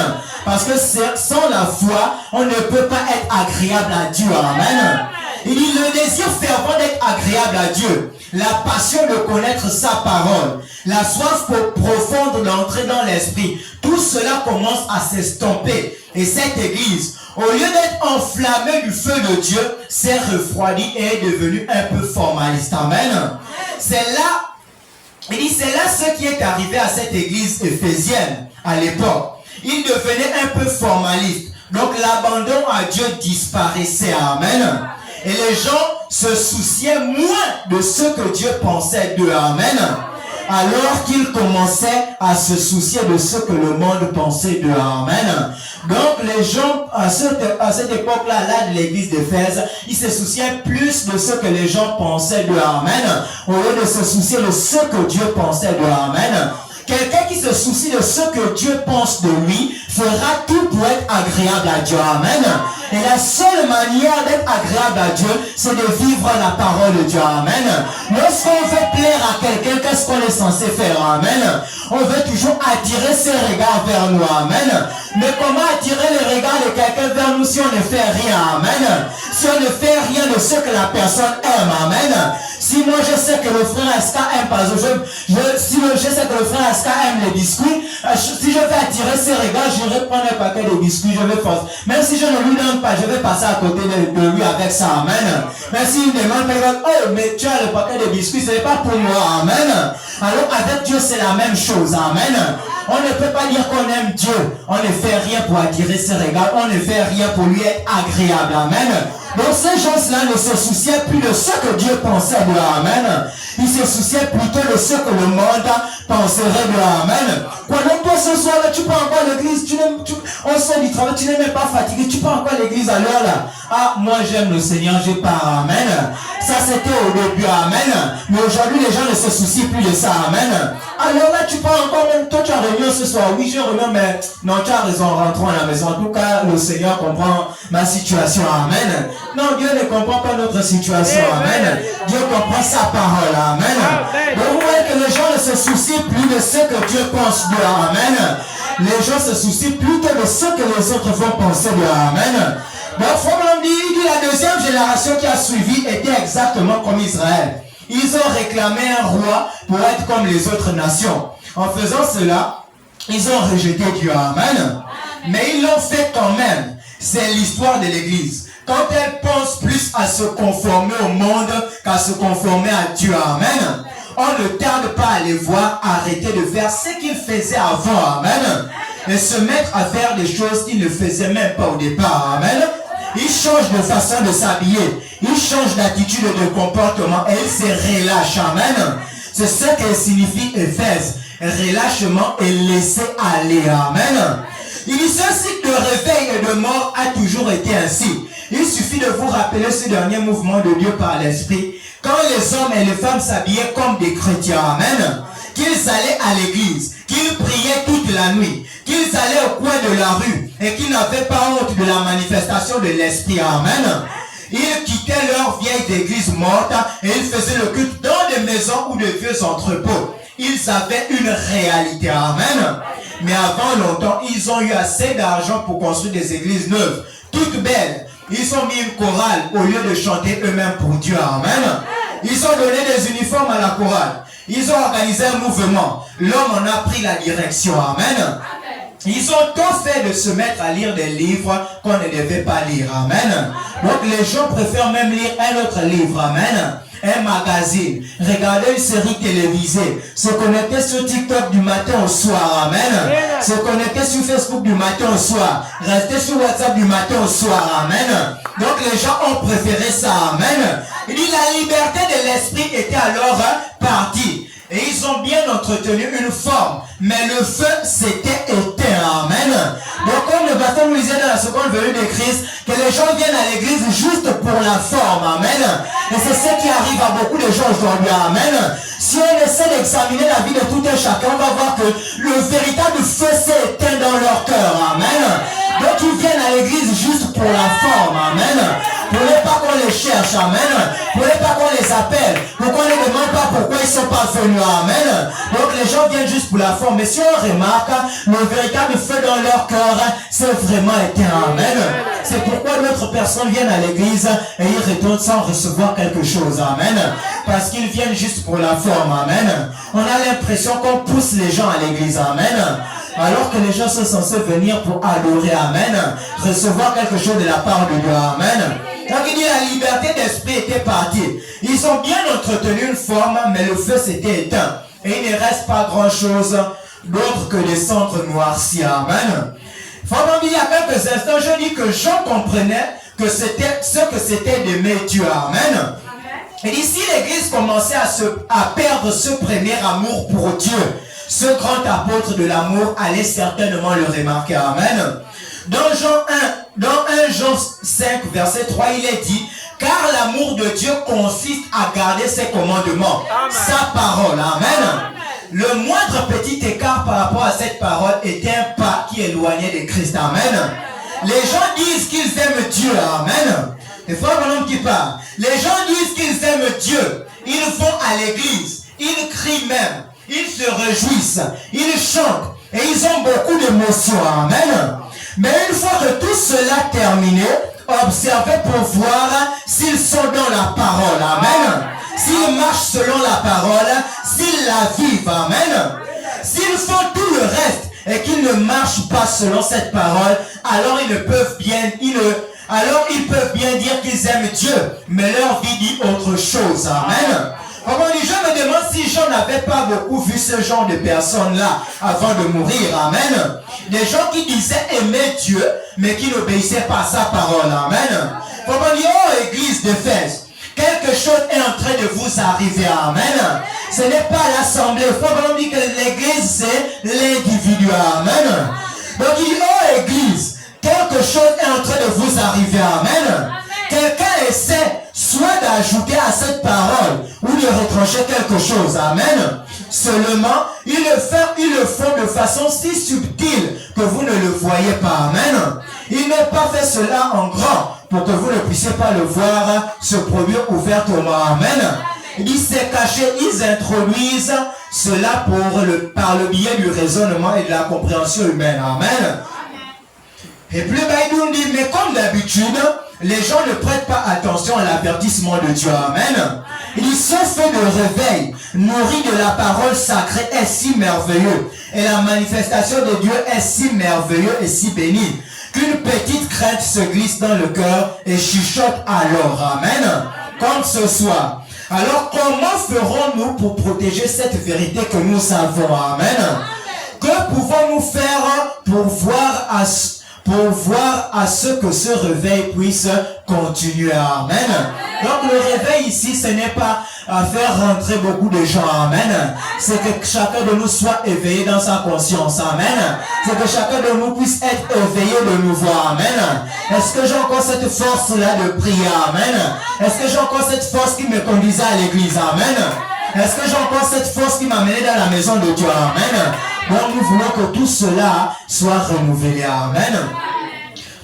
Parce que sans la foi, on ne peut pas être agréable à Dieu. Amen. Il dit le désir fervent d'être agréable à Dieu. La passion de connaître sa parole. La soif profonde d'entrer dans l'esprit. Tout cela commence à s'estomper. Et cette église, au lieu d'être enflammée du feu de Dieu, s'est refroidie et est devenue un peu formaliste. Amen. C'est là, il dit, c'est là ce qui est arrivé à cette église éphésienne à l'époque. Il devenait un peu formaliste. Donc l'abandon à Dieu disparaissait. Amen. Et les gens se souciaient moins de ce que Dieu pensait d'eux. Amen. alors qu'ils commençaient à se soucier de ce que le monde pensait d'eux. Amen. Donc les gens, à cette époque-là, là de l'église d'Éphèse, ils se souciaient plus de ce que les gens pensaient d'eux. Amen. Au lieu de se soucier de ce que Dieu pensait d'eux. Amen. Quelqu'un qui se soucie de ce que Dieu pense de lui fera tout pour être agréable à Dieu. Amen. Et la seule manière d'être agréable à Dieu, c'est de vivre la parole de Dieu. Amen. Lorsqu'on veut plaire à quelqu'un, qu'est-ce qu'on est censé faire? Amen. On veut toujours attirer ses regards vers nous. Amen. Mais comment attirer les regards de quelqu'un vers nous si on ne fait rien? Amen. Si on ne fait rien de ce que la personne aime. Amen. Si moi je sais que le frère Aska aime, par exemple, si je sais que le frère Aska aime les biscuits, si je veux attirer ses regards, je vais prendre un paquet de biscuits, je vais forcer. Même si je ne lui donne pas, je vais passer à côté de lui avec ça. Amen. Mais s'il me demande, oh, mais tu as le paquet de biscuits, ce n'est pas pour moi. Amen. Alors avec Dieu, c'est la même chose. Amen. On ne peut pas dire qu'on aime Dieu. On ne fait rien pour attirer ses regards. On ne fait rien pour lui être agréable. Amen. Donc ces gens-là ne se souciaient plus de ce que Dieu pensait de eux. Amen. Ils se souciaient plutôt de ce que le monde penserait de eux. Amen. Quoi donc toi ce soir là, tu pars encore à l'église, on sort du travail, tu n'es même pas fatigué, tu pars encore à l'église à l'heure là. Ah, moi j'aime le Seigneur, je pars. Amen. Ça c'était au début. Amen. Mais aujourd'hui les gens ne se soucient plus de ça. Amen. Alors là tu pars encore, même toi tu as réunion ce soir. Oui, j'ai réunion, mais non, tu as raison, rentrons à la maison. En tout cas, le Seigneur comprend ma situation. Amen. Non, Dieu ne comprend pas notre situation. Amen. Dieu comprend sa parole. Amen. Donc vous voyez que les gens ne se soucient plus de ce que Dieu pense d'eux. Amen. Les gens se soucient plutôt de ce que les autres vont penser d'eux. Amen. Donc Fromond dit, la deuxième génération qui a suivi était exactement comme Israël. Ils ont réclamé un roi pour être comme les autres nations. En faisant cela, ils ont rejeté Dieu. Amen. Mais ils l'ont fait quand même. C'est l'histoire de l'Église. Quand elle pense plus à se conformer au monde qu'à se conformer à Dieu. Amen. On ne tarde pas à les voir arrêter de faire ce qu'ils faisaient avant. Amen. Et se mettre à faire des choses qu'ils ne faisaient même pas au départ. Amen. Ils changent de façon de s'habiller. Ils changent d'attitude et de comportement. Et ils se relâchent. Amen. C'est ce que signifie Éphèse. Relâchement et laisser aller. Amen. Il dit, ce cycle de réveil et de mort a toujours été ainsi. Il suffit de vous rappeler ce dernier mouvement de Dieu par l'Esprit. Quand les hommes et les femmes s'habillaient comme des chrétiens, amen, qu'ils allaient à l'église, qu'ils priaient toute la nuit, qu'ils allaient au coin de la rue et qu'ils n'avaient pas honte de la manifestation de l'Esprit, amen. Ils quittaient leur vieille église morte et ils faisaient le culte dans des maisons ou de vieux entrepôts. Ils avaient une réalité, amen. Mais avant longtemps, ils ont eu assez d'argent pour construire des églises neuves, toutes belles. Ils ont mis une chorale au lieu de chanter eux-mêmes pour Dieu. Amen. Ils ont donné des uniformes à la chorale. Ils ont organisé un mouvement. L'homme en a pris la direction. Amen. Ils ont tout fait de se mettre à lire des livres qu'on ne devait pas lire. Amen. Donc les gens préfèrent même lire un autre livre. Amen. Un magazine, regarder une série télévisée, se connecter sur TikTok du matin au soir, amen. Se connecter sur Facebook du matin au soir, rester sur WhatsApp du matin au soir, amen. Donc les gens ont préféré ça, amen. Il dit la liberté de l'esprit était alors partie. Et ils ont bien entretenu une forme, mais le feu s'était éteint, amen. Donc comme le baptême nous disait dans la seconde venue de Christ, que les gens viennent à l'église juste pour la forme, amen. Et c'est ce qui arrive à beaucoup de gens aujourd'hui, amen. Si on essaie d'examiner la vie de tout un chacun, on va voir que le véritable feu s'est éteint dans leur cœur, amen. Donc ils viennent à l'église juste pour la forme, amen. Pour ne pas qu'on les cherche, amen. Pour ne pas qu'on les appelle. Pour qu'on ne demande pas pourquoi ils ne sont pas venus, amen. Donc les gens viennent juste pour la forme. Mais si on remarque, le véritable feu dans leur cœur, c'est vraiment éteint, amen. C'est pourquoi d'autres personnes viennent à l'église et ils retournent sans recevoir quelque chose, amen. Parce qu'ils viennent juste pour la forme, amen. On a l'impression qu'on pousse les gens à l'église, amen. Alors que les gens sont censés venir pour adorer, amen. Recevoir quelque chose de la part de Dieu, amen. Donc il dit la liberté d'esprit était partie. Ils ont bien entretenu une forme, mais le feu s'était éteint. Et il ne reste pas grand chose d'autre que des cendres noircies, amen. Pendant il y a quelques instants, je dis que Jean comprenait que c'était ce que c'était d'aimer Dieu, amen. Et ici, l'Église commençait à perdre ce premier amour pour Dieu. Ce grand apôtre de l'amour allait certainement le remarquer. Amen. Dans 1 Jean 5, verset 3, il est dit, car l'amour de Dieu consiste à garder ses commandements, Amen. Sa parole. Amen. Le moindre petit écart par rapport à cette parole était un pas qui éloignait de Christ. Amen. Les gens disent qu'ils aiment Dieu. Amen. Les frères et qui parlent. Les gens disent qu'ils aiment Dieu. Ils vont à l'église. Ils crient même. Ils se réjouissent. Ils chantent. Et ils ont beaucoup d'émotions. Amen. Mais une fois que tout cela terminé, observez pour voir s'ils sont dans la parole. Amen. S'ils marchent selon la parole, s'ils la vivent. Amen. S'ils font tout le reste et qu'ils ne marchent pas selon cette parole, alors ils peuvent bien dire qu'ils aiment Dieu, mais leur vie dit autre chose. Amen. Comment je me demande si Jean n'avait pas beaucoup vu ce genre de personnes-là avant de mourir. Amen. Des gens qui disaient aimer Dieu, mais qui n'obéissaient pas à sa parole. Amen. Comment dire, oh Église d'Éphèse, quelque chose est en train de vous arriver. Amen. Ce n'est pas l'assemblée. Il faut vraiment dire que l'église, c'est l'individu. Amen. Donc il dit, oh Église, quelque chose est en train de vous arriver. Amen. Quelqu'un essaie soit d'ajouter à cette parole ou de retrancher quelque chose. Amen. Seulement, ils le font de façon si subtile que vous ne le voyez pas. Amen. Il n'a pas fait cela en grand pour que vous ne puissiez pas le voir se produire ouvertement. Amen. Il dit c'est caché, ils introduisent cela par le biais du raisonnement et de la compréhension humaine. Amen. Et plus bas, il nous dit, mais comme d'habitude, les gens ne prêtent pas attention à l'avertissement de Dieu. Amen. Il dit, ce fait de réveil, nourri de la parole sacrée, est si merveilleux. Et la manifestation de Dieu est si merveilleuse et si bénigne, qu'une petite crainte se glisse dans le cœur et chuchote alors. Amen. Comme ce soir. Alors, comment ferons-nous pour protéger cette vérité que nous avons? Amen. Que pouvons-nous faire pour voir à ce que ce réveil puisse continuer. Amen. Donc le réveil ici, ce n'est pas à faire rentrer beaucoup de gens. Amen. C'est que chacun de nous soit éveillé dans sa conscience. Amen. C'est que chacun de nous puisse être éveillé de nouveau. Amen. Est-ce que j'ai encore cette force-là de prier? Amen. Est-ce que j'ai encore cette force qui me conduisait à l'église? Amen. Est-ce que j'ai encore cette force qui m'a mené dans la maison de Dieu? Amen. Donc nous voulons que tout cela soit renouvelé. Amen.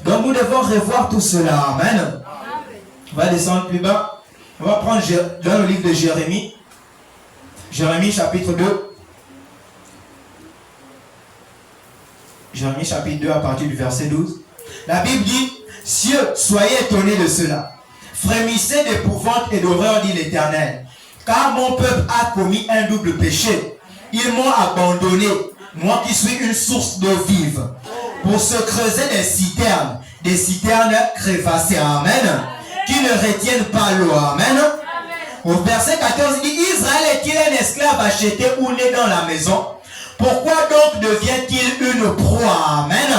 Donc nous devons revoir tout cela. Amen. On va descendre plus bas. On va prendre dans le livre de Jérémie. Jérémie chapitre 2. Jérémie chapitre 2 à partir du verset 12. La Bible dit, cieux, soyez étonnés de cela. Frémissez d'épouvante et d'horreur, dit l'Éternel. Car mon peuple a commis un double péché. Ils m'ont abandonné, moi qui suis une source d'eau vive, pour se creuser des citernes crévassées. Amen. Qui ne retiennent pas l'eau. Amen. Au verset 14, il dit, Israël est-il un esclave acheté ou né dans la maison? Pourquoi donc devient-il une proie? Amen.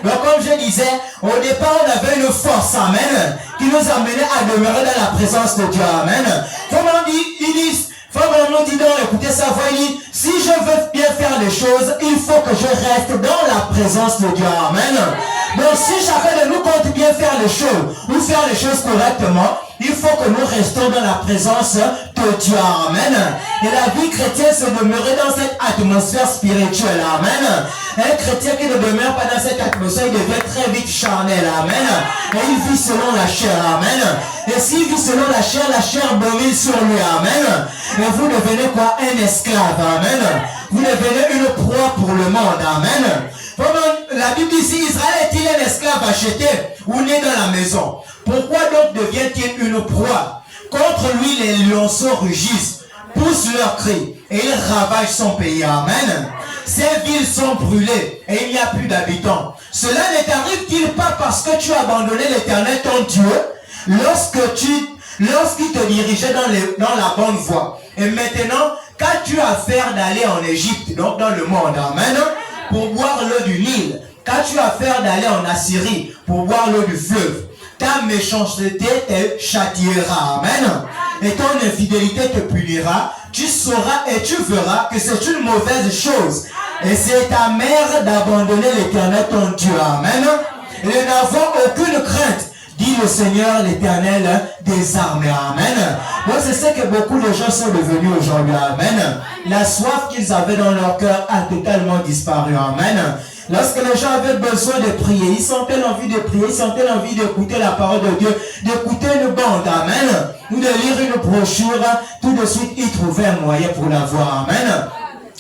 Donc comme je disais, au départ on avait une force, amen, qui nous amenait à demeurer dans la présence de Dieu. Amen. Comment ils disent, nous dit donc, écoutez sa voix, il dit, si je veux bien faire les choses, il faut que je reste dans la présence de Dieu. Amen. Donc si chacun de nous compte bien faire les choses, ou faire les choses correctement, il faut que nous restons dans la présence de Dieu. Amen. Et la vie chrétienne, c'est demeurer dans cette atmosphère spirituelle. Amen. Un chrétien qui ne demeure pas dans cette atmosphère, il devient très vite charnel. Amen. Et il vit selon la chair. Amen. Et s'il vit selon la chair domine sur lui. Amen. Et vous devenez quoi? Un esclave. Amen. Vous devenez une proie pour le monde. Amen. La Bible dit ici, Israël est-il un esclave acheté ou né dans la maison? Pourquoi donc devient-il une proie? Contre lui, les lionceaux rugissent, poussent leurs cris, et ils ravagent son pays. Amen. Ces villes sont brûlées, et il n'y a plus d'habitants. Cela ne t'arrive-t-il pas parce que tu as abandonné l'Éternel, ton Dieu, lorsqu'il te dirigeait dans la bonne voie? Et maintenant, qu'as-tu à faire d'aller en Égypte, donc dans le monde? Amen. Pour boire l'eau du Nil? Qu'as-tu à faire d'aller en Assyrie pour boire l'eau du fleuve? Ta méchanceté te châtiera. Amen. et ton infidélité te punira, tu sauras et tu verras que c'est une mauvaise chose. Et c'est ta mère d'abandonner l'Éternel ton Dieu. Amen. Et nous n'avons aucune crainte, dit le Seigneur l'Éternel des armées. Amen. Donc c'est ce que beaucoup de gens sont devenus aujourd'hui. Amen. La soif qu'ils avaient dans leur cœur a totalement disparu. Amen. Lorsque les gens avaient besoin de prier, ils sentaient l'envie de prier, ils sentaient l'envie d'écouter la parole de Dieu, d'écouter une bande, amen, ou de lire une brochure, tout de suite ils trouvaient un moyen pour l'avoir, amen.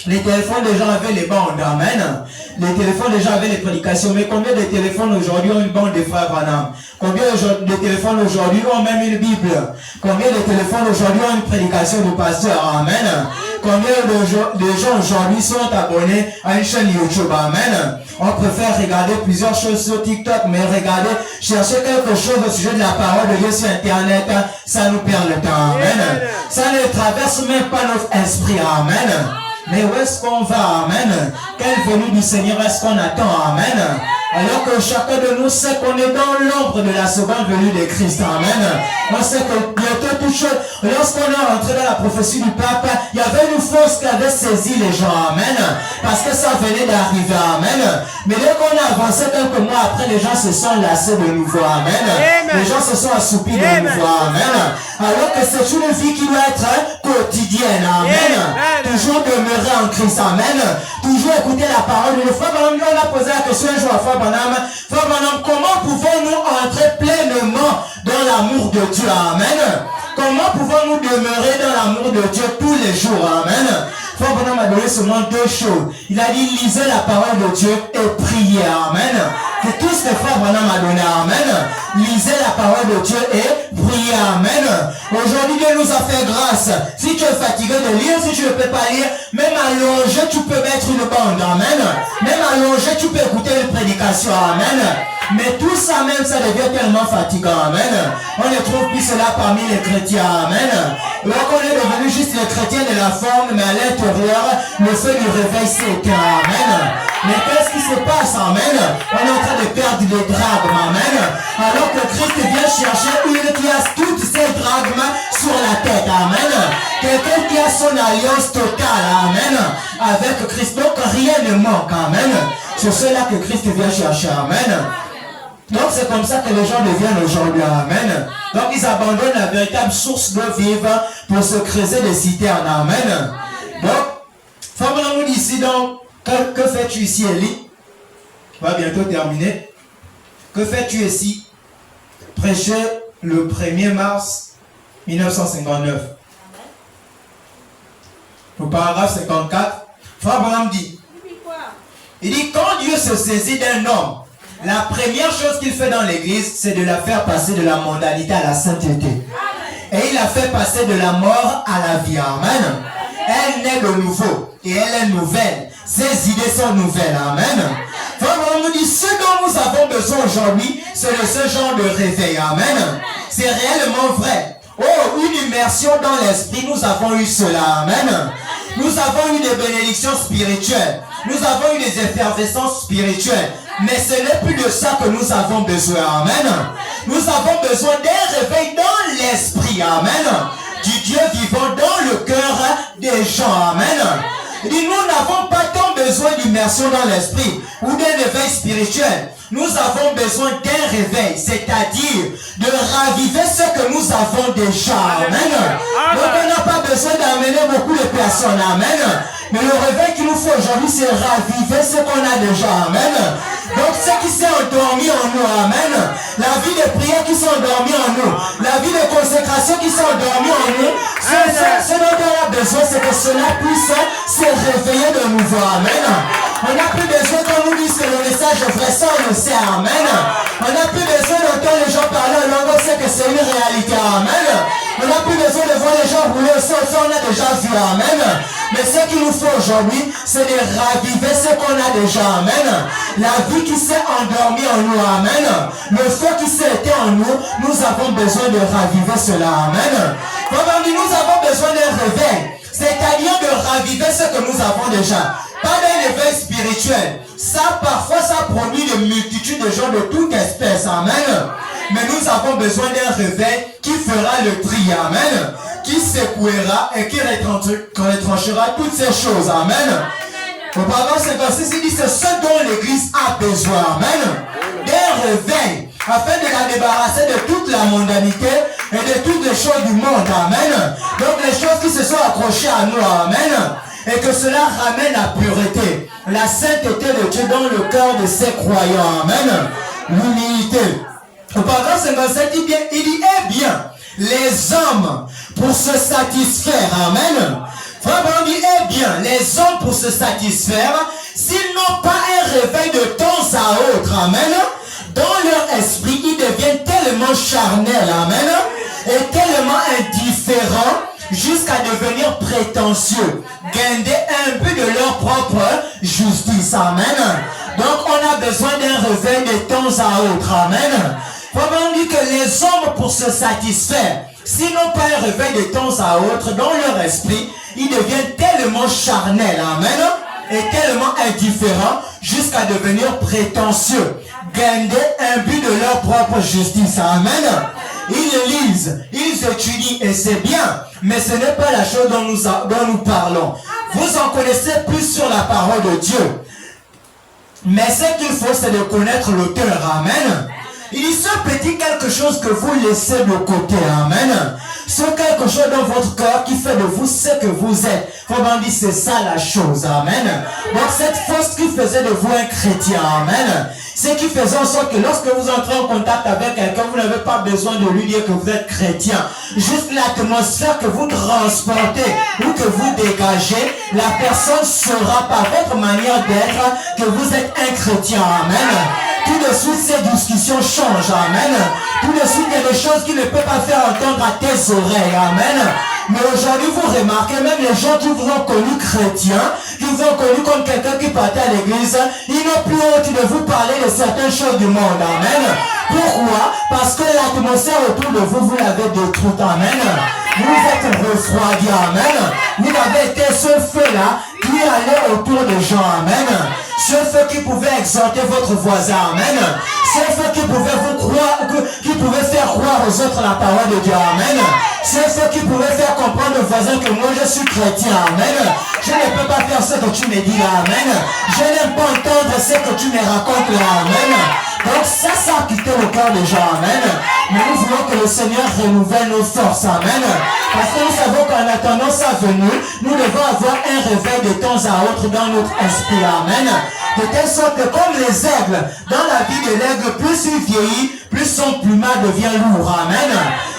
Les téléphones des gens avaient les bandes, amen. Les téléphones des gens avaient les prédications, mais combien de téléphones aujourd'hui ont une bande de frères Branham? Combien de téléphones aujourd'hui ont même une Bible? Combien de téléphones aujourd'hui ont une prédication du pasteur, amen. Combien de gens aujourd'hui sont abonnés à une chaîne YouTube, amen. On préfère regarder plusieurs choses sur TikTok, mais regarder, chercher quelque chose au sujet de la parole de Dieu sur Internet, ça nous perd le temps, amen. Ça ne traverse même pas notre esprit, amen. Mais où est-ce qu'on va, amen? Quelle venue du Seigneur est-ce qu'on attend, amen? Alors que chacun de nous sait qu'on est dans l'ombre de la seconde venue de Christ, amen. On sait que bientôt tout chose, lorsqu'on est rentré dans la prophétie du pape, il y avait une force qui avait saisi les gens, amen. Parce que ça venait d'arriver, amen. Mais dès qu'on a avancé quelques mois après, les gens se sont lassés de nouveau, amen. Les gens se sont assoupis de nouveau, amen. Alors que c'est une vie qui doit être quotidienne, amen. Toujours demeurer en Christ, amen. Toujours écouter la parole de Dieu. Frère Branham, on a posé la question un jour à Frère Branham, comment pouvons-nous entrer pleinement dans l'amour de Dieu, amen. Comment pouvons-nous demeurer dans l'amour de Dieu tous les jours, amen. Frère Branham a donné seulement deux choses. Il a dit, lisez la parole de Dieu et priez, amen. C'est tout ce que Frère Branham a donné, amen. Lisez la parole de Dieu et priez, amen. Aujourd'hui, Dieu nous a fait grâce. Si tu es fatigué de lire, si tu ne peux pas lire, même allongé, tu peux mettre une bande, amen. Même allongé, tu peux écouter une prédication, amen. Mais tout ça même, ça devient tellement fatigant, amen. On ne trouve plus cela parmi les chrétiens, amen. Donc on est devenu juste les chrétiens de la forme, mais à l'intérieur, le feu du réveil s'éteint, amen. Mais qu'est-ce qui se passe, amen? On est en train de perdre des drachmes, amen. Alors que Christ vient chercher une qui a toutes ces drachmes sur la tête, amen. Quelqu'un qui a son alliance totale, amen, avec Christ. Donc rien ne manque, amen. C'est cela que Christ vient chercher, amen. Donc c'est comme ça que les gens deviennent aujourd'hui, amen. Donc ils abandonnent la véritable source d'eau vive pour se creuser des citernes, amen. Donc, Frère Branham nous dit ici donc, que fais-tu ici, Élie? On va bientôt terminer. Que fais-tu ici? Prêcher le 1er mars 1959. Au paragraphe 54, Frère Branham dit, il dit, quand Dieu se saisit d'un homme, la première chose qu'il fait dans l'église, c'est de la faire passer de la mondalité à la sainteté. Et il la fait passer de la mort à la vie. Amen. Elle naît de nouveau. Et elle est nouvelle. Ses idées sont nouvelles. Amen. On nous dit, ce dont nous avons besoin aujourd'hui, c'est de ce genre de réveil. Amen. C'est réellement vrai. Oh, une immersion dans l'esprit, nous avons eu cela. Amen. Nous avons eu des bénédictions spirituelles. Nous avons eu des effervescences spirituelles. Mais ce n'est plus de ça que nous avons besoin. Amen. Nous avons besoin d'un réveil dans l'esprit. Amen. Du Dieu vivant dans le cœur des gens. Amen. Il dit, nous n'avons pas tant besoin d'immersion dans l'esprit ou d'un réveil spirituel. Nous avons besoin d'un réveil, c'est-à-dire de raviver ce que nous avons déjà. Amen. Donc on n'a pas besoin d'amener beaucoup de personnes. Amen. Mais le réveil qu'il nous faut aujourd'hui, c'est raviver ce qu'on a déjà. Amen. Donc ce qui s'est endormi en nous, amen. La vie de prière qui s'est endormie en nous, la vie de consécration qui s'est endormie en nous, ce dont on a besoin, c'est que cela puisse se réveiller de nouveau. Amen. On n'a plus besoin qu'on nous dise que le message est vrai, ça on le sait. Amen. On n'a plus besoin d'entendre les gens parler en langue, on sait que c'est une réalité. Amen. On n'a plus besoin de voir les gens rouler au sol, ça on a déjà vu. Amen. Mais ce qu'il nous faut aujourd'hui, c'est de raviver ce qu'on a déjà. Amen. La vie qui s'est endormie en nous. Amen. Le feu qui s'est éteint en nous, nous avons besoin de raviver cela. Amen. Nous avons besoin d'un réveil. C'est-à-dire de raviver ce que nous avons déjà. Pas d'un réveil spirituel. Ça, parfois, ça produit de multitudes de gens de toute espèce. Amen. Mais nous avons besoin d'un réveil qui fera le tri. Amen. qui secouera et qui retranchera toutes ces choses. Amen. Au paragraphe 56, il dit c'est ce dont l'Église a besoin. Amen. D'un réveil, afin de la débarrasser de toute la mondanité et de toutes les choses du monde. Amen. Donc les choses qui se sont accrochées à nous. Amen. Et que cela ramène la pureté, la sainteté de Dieu dans le cœur de ses croyants. Amen. L'humilité. Au paragraphe 57, il dit, eh bien, les hommes pour se satisfaire. Amen. Frère dit, eh bien, les hommes pour se satisfaire, s'ils n'ont pas un réveil de temps à autre. Amen. Dans leur esprit, ils deviennent tellement charnels. Amen. Et tellement indifférents jusqu'à devenir prétentieux, gagner un peu de leur propre justice. Amen. Donc on a besoin d'un réveil de temps à autre. Amen. Vraiment dit que les hommes pour se satisfaire, s'ils n'ont pas un réveil de temps à autre dans leur esprit, ils deviennent tellement charnels. Amen. Et tellement indifférents jusqu'à devenir prétentieux, gagner un but de leur propre justice. Amen. Ils lisent, ils étudient et c'est bien, mais ce n'est pas la chose dont nous parlons. Vous en connaissez plus sur la parole de Dieu. Mais ce qu'il faut, c'est de connaître l'auteur. Amen. Il dit ce petit quelque chose que vous laissez de côté. Amen. Ce quelque chose dans votre cœur qui fait de vous ce que vous êtes. Comment dit, c'est ça la chose. Amen. Donc cette force qui faisait de vous un chrétien. Amen. C'est qui faisait en sorte que lorsque vous entrez en contact avec quelqu'un, vous n'avez pas besoin de lui dire que vous êtes chrétien. Juste l'atmosphère que vous transportez ou que vous dégagez, la personne saura par votre manière d'être que vous êtes un chrétien. Amen. Tout de suite, ces discussions changent. Amen. Tout de suite, il y a des choses qui ne peuvent pas faire entendre à tes oreilles. Amen. Mais aujourd'hui, vous remarquez, même les gens qui vous ont connu chrétien, qui vous ont connu comme quelqu'un qui partait à l'église, ils n'ont plus honte de vous parler de certaines choses du monde. Amen. Pourquoi? Parce que l'atmosphère autour de vous, vous l'avez détruite. Amen. Vous êtes refroidi. Amen. Vous avez été ce feu-là qui allait autour des gens. Amen. Ce feu qui pouvait exhorter votre voisin. Amen. Ce feu qui pouvait vous croire, qui pouvait faire croire aux autres la parole de Dieu. Amen. Ce feu qui pouvait faire comprendre aux voisins que moi je suis chrétien. Amen. Je ne peux pas faire ce que tu me dis là. Amen. Je n'aime pas entendre ce que tu me racontes là. Amen. Donc ça a quitté le cœur des gens. Amen. Mais nous voulons que le Seigneur renouvelle nos forces. Amen. Parce que nous savons qu'en attendant sa venue, nous devons avoir un réveil de temps à autre dans notre esprit. Amen. De telle sorte que comme les aigles, dans la vie de l'aigle, plus il vieillit, plus son plumage devient lourd. Amen.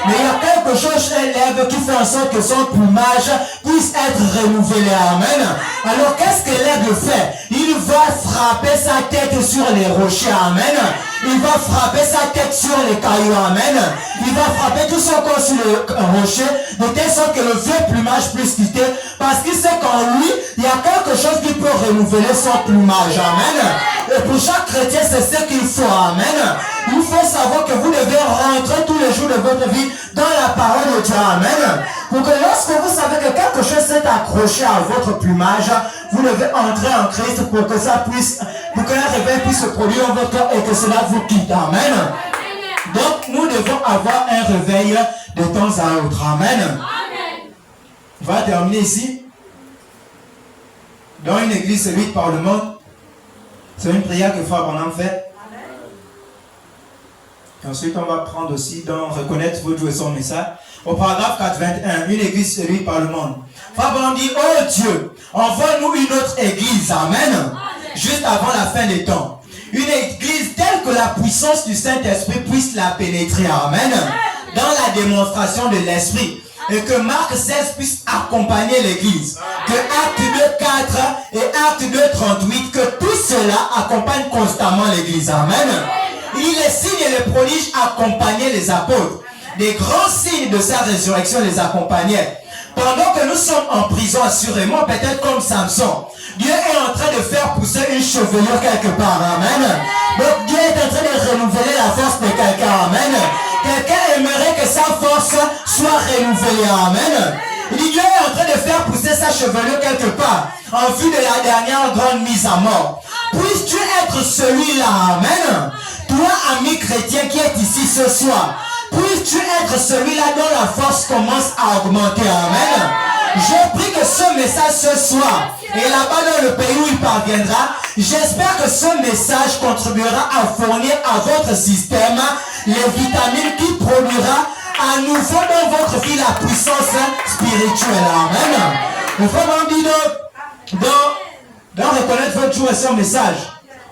Mais il y a quelque chose chez l'aigle qui fait en sorte que son plumage puisse être renouvelé. Amen. Alors qu'est-ce que l'aigle fait? Il va frapper sa tête sur les rochers. Amen. Il va frapper sa tête sur les cailloux. Amen. Il va frapper tout son corps sur le rocher, de telle sorte que le vieux plumage puisse quitter, parce qu'il sait qu'en lui, il y a quelque chose qui peut renouveler son plumage. Amen. Et pour chaque chrétien, c'est ce qu'il faut. Amen. Il faut savoir que vous devez rentrer tous les jours de votre vie dans la parole de Dieu. Amen. Pour que lorsque vous savez que quelque chose s'est accroché à votre plumage, vous devez entrer en Christ pour que ça puisse, pour que un réveil puisse se produire en votre cœur et que cela vous quitte. Amen. Donc, nous devons avoir un réveil de temps à autre. Amen. On va terminer ici. Dans une église servie par le monde, c'est une prière que Frère Branham fait. Et ensuite, on va prendre aussi dans reconnaître votre Dieu et son message. Au paragraphe 421, une église servie par le monde. Frère Branham dit, oh Dieu, envoie-nous une autre église. Amen. Juste avant la fin des temps. Une église telle que la puissance du Saint-Esprit puisse la pénétrer. Amen. Dans la démonstration de l'Esprit. Et que Marc 16 puisse accompagner l'église. Que Acte 2, 4 et Acte 2, 38, que tout cela accompagne constamment l'église. Amen. Il les signes et les prodiges accompagnaient les apôtres. Des grands signes de sa résurrection les accompagnaient. Pendant que nous sommes en prison, assurément, peut-être comme Samson, Dieu est en train de faire pousser une chevelure quelque part. Amen. Donc Dieu est en train de renouveler la force de quelqu'un. Amen. Quelqu'un aimerait que sa force soit renouvelée. Amen. Il dit Dieu est en train de faire pousser sa chevelure quelque part en vue de la dernière grande mise à mort. Puisses-tu être celui-là. Amen. Toi, ami chrétien qui est ici ce soir, puisses-tu être celui-là dont la force commence à augmenter. Amen. Je prie que ce message ce soir, et là-bas dans le pays où il parviendra, j'espère que ce message contribuera à fournir à votre système les vitamines qui produira à nouveau dans votre vie la puissance spirituelle. Amen. Il faut vraiment dire dans reconnaître votre jour et son message.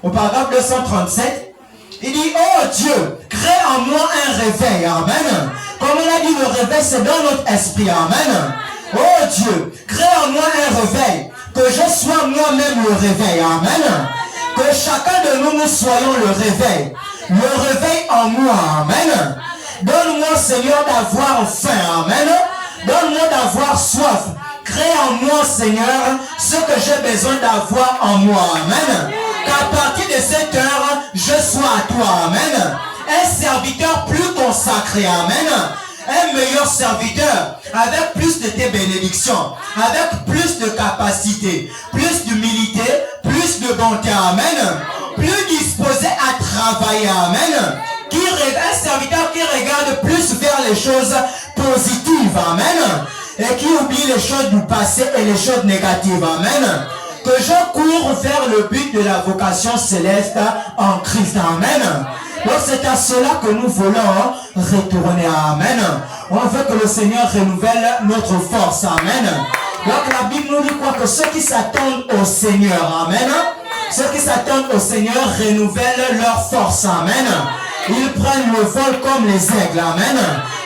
Au paragraphe 237, il dit, oh Dieu, crée en moi un réveil. Amen. Comme on a dit, le réveil c'est dans notre esprit. Amen. Oh Dieu, crée en moi un réveil, que je sois moi-même le réveil. Amen. Que chacun de nous soyons le réveil en moi. Amen. Donne-moi, Seigneur, d'avoir faim. Amen. Donne-moi d'avoir soif. Crée en moi, Seigneur, ce que j'ai besoin d'avoir en moi. Amen. Qu'à partir de cette heure, je sois à toi. Amen. Un serviteur plus consacré. Amen. Un meilleur serviteur, avec plus de tes bénédictions, avec plus de capacité, plus d'humilité, plus de bonté. Amen. Plus disposé à travailler. Amen. Un serviteur qui regarde plus vers les choses positives. Amen. Et qui oublie les choses du passé et les choses négatives. Amen. Que je cours vers le but de la vocation céleste en Christ. Amen. Donc c'est à cela que nous voulons retourner. Amen. On veut que le Seigneur renouvelle notre force. Amen. Donc la Bible nous dit quoi? Que ceux qui s'attendent au Seigneur. Amen. Ceux qui s'attendent au Seigneur renouvellent leur force. Amen. Ils prennent le vol comme les aigles. Amen.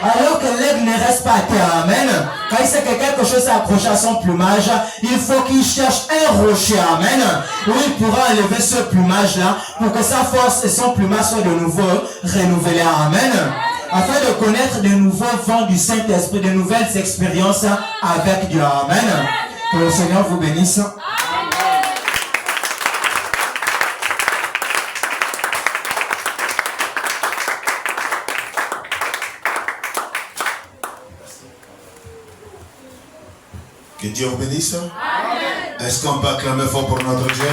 Alors que l'aigle ne reste pas à terre. Amen. Quand il sait que quelque chose s'est accroché à son plumage, il faut qu'il cherche un rocher. Amen. Où il pourra enlever ce plumage-là pour que sa force et son plumage soient de nouveau renouvelés. Amen. Afin de connaître de nouveaux vents du Saint-Esprit, de nouvelles expériences avec Dieu. Amen. Que le Seigneur vous bénisse. Que Dieu vous bénisse. Est-ce qu'on peut acclamer fort pour notre Dieu?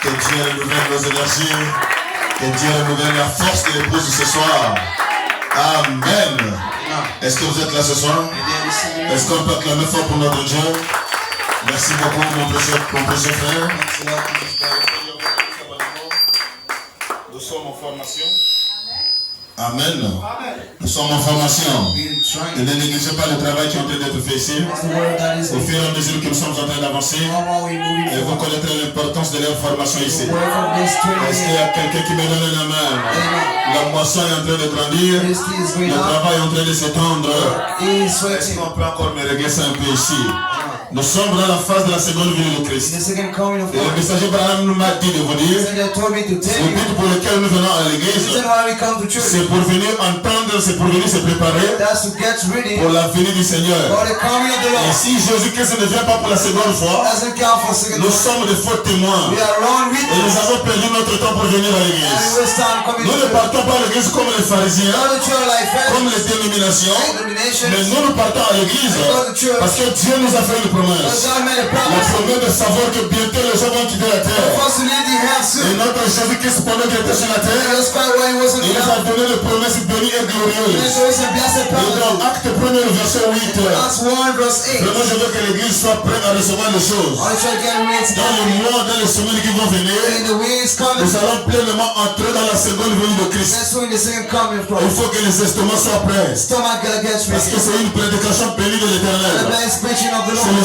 Que Dieu renouvelle nos énergies. Que Dieu renouvelle la force de l'épouse de ce soir. Amen. Est-ce que vous êtes là ce soir? Est-ce qu'on peut acclamer fort pour notre Dieu? Merci beaucoup mon précieux frère. Nous sommes en formation. Amen. Nous sommes en formation. Et ne négligez pas le travail qui est en train d'être fait ici. Au fur et à mesure que nous sommes en train d'avancer, et vous connaîtrez l'importance de leur formation ici. Est-ce qu'il y a quelqu'un qui me donne la main? La moisson est en train de grandir. Le travail est en train de s'étendre. Est-ce qu'on peut encore me régler ça un peu ici? Nous sommes dans la phase de la seconde venue de Christ. Et le messager Branham nous m'a dit de vous dire, le but pour lequel nous venons à l'église, c'est pour venir entendre, c'est pour venir se préparer pour la venue du Seigneur. Et si Jésus-Christ ne vient pas pour la seconde fois, nous sommes des faux témoins. Et nous avons perdu notre temps pour venir à l'église. Nous ne partons pas à l'église comme les pharisiens, comme les dénominations, mais nous partons à l'église parce que Dieu nous a fait une promesse. La promesse de savoir que bientôt les gens vont quitter la terre. Et notre Jésus-Christ, pendant qu'il était sur la terre, il nous a donné les promesses bénies et glorieuses. Et dans Acte 1er, verset 8, vraiment je veux que l'église soit prête à recevoir les choses. Dans les mois, dans les semaines qui vont venir, nous allons pleinement entrer dans la seconde venue de Christ. Il faut que les estomacs soient prêts. Parce que c'est une prédication bénie de l'Éternel.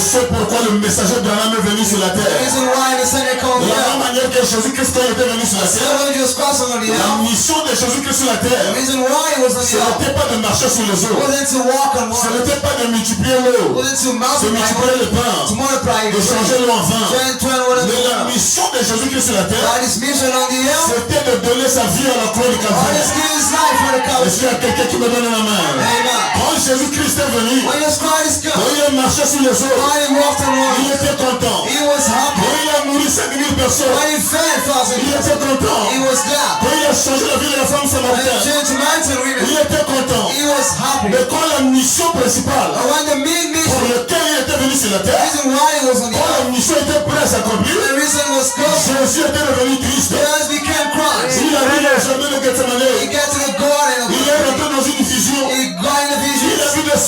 C'est pourquoi le messager Branham est venu sur la terre. De la même manière que Jésus-Christ était venu sur la terre, la mission de Jésus-Christ sur la terre, ce n'était pas de marcher sur les eaux, ce n'était pas de multiplier l'eau, de multiplier le pain, de changer l'eau en vin. Mais la mission de Jésus-Christ sur la terre, c'était de donner sa vie à la croix du Calvaire. Est-ce qu'il y a quelqu'un qui me donne la main? Quand Jésus-Christ est venu, quand il a marché sur les eaux, il était content. Quand il a nourri 5000 personnes, il était content. Quand il a changé la vie de la femme samaritaine, il était content. Mais quand la mission principale pour laquelle il était venu sur la terre, quand la mission était prête à s'accomplir, Jésus était devenu triste. Il arrive au jardin de Gethsemane. Il est rentré dans une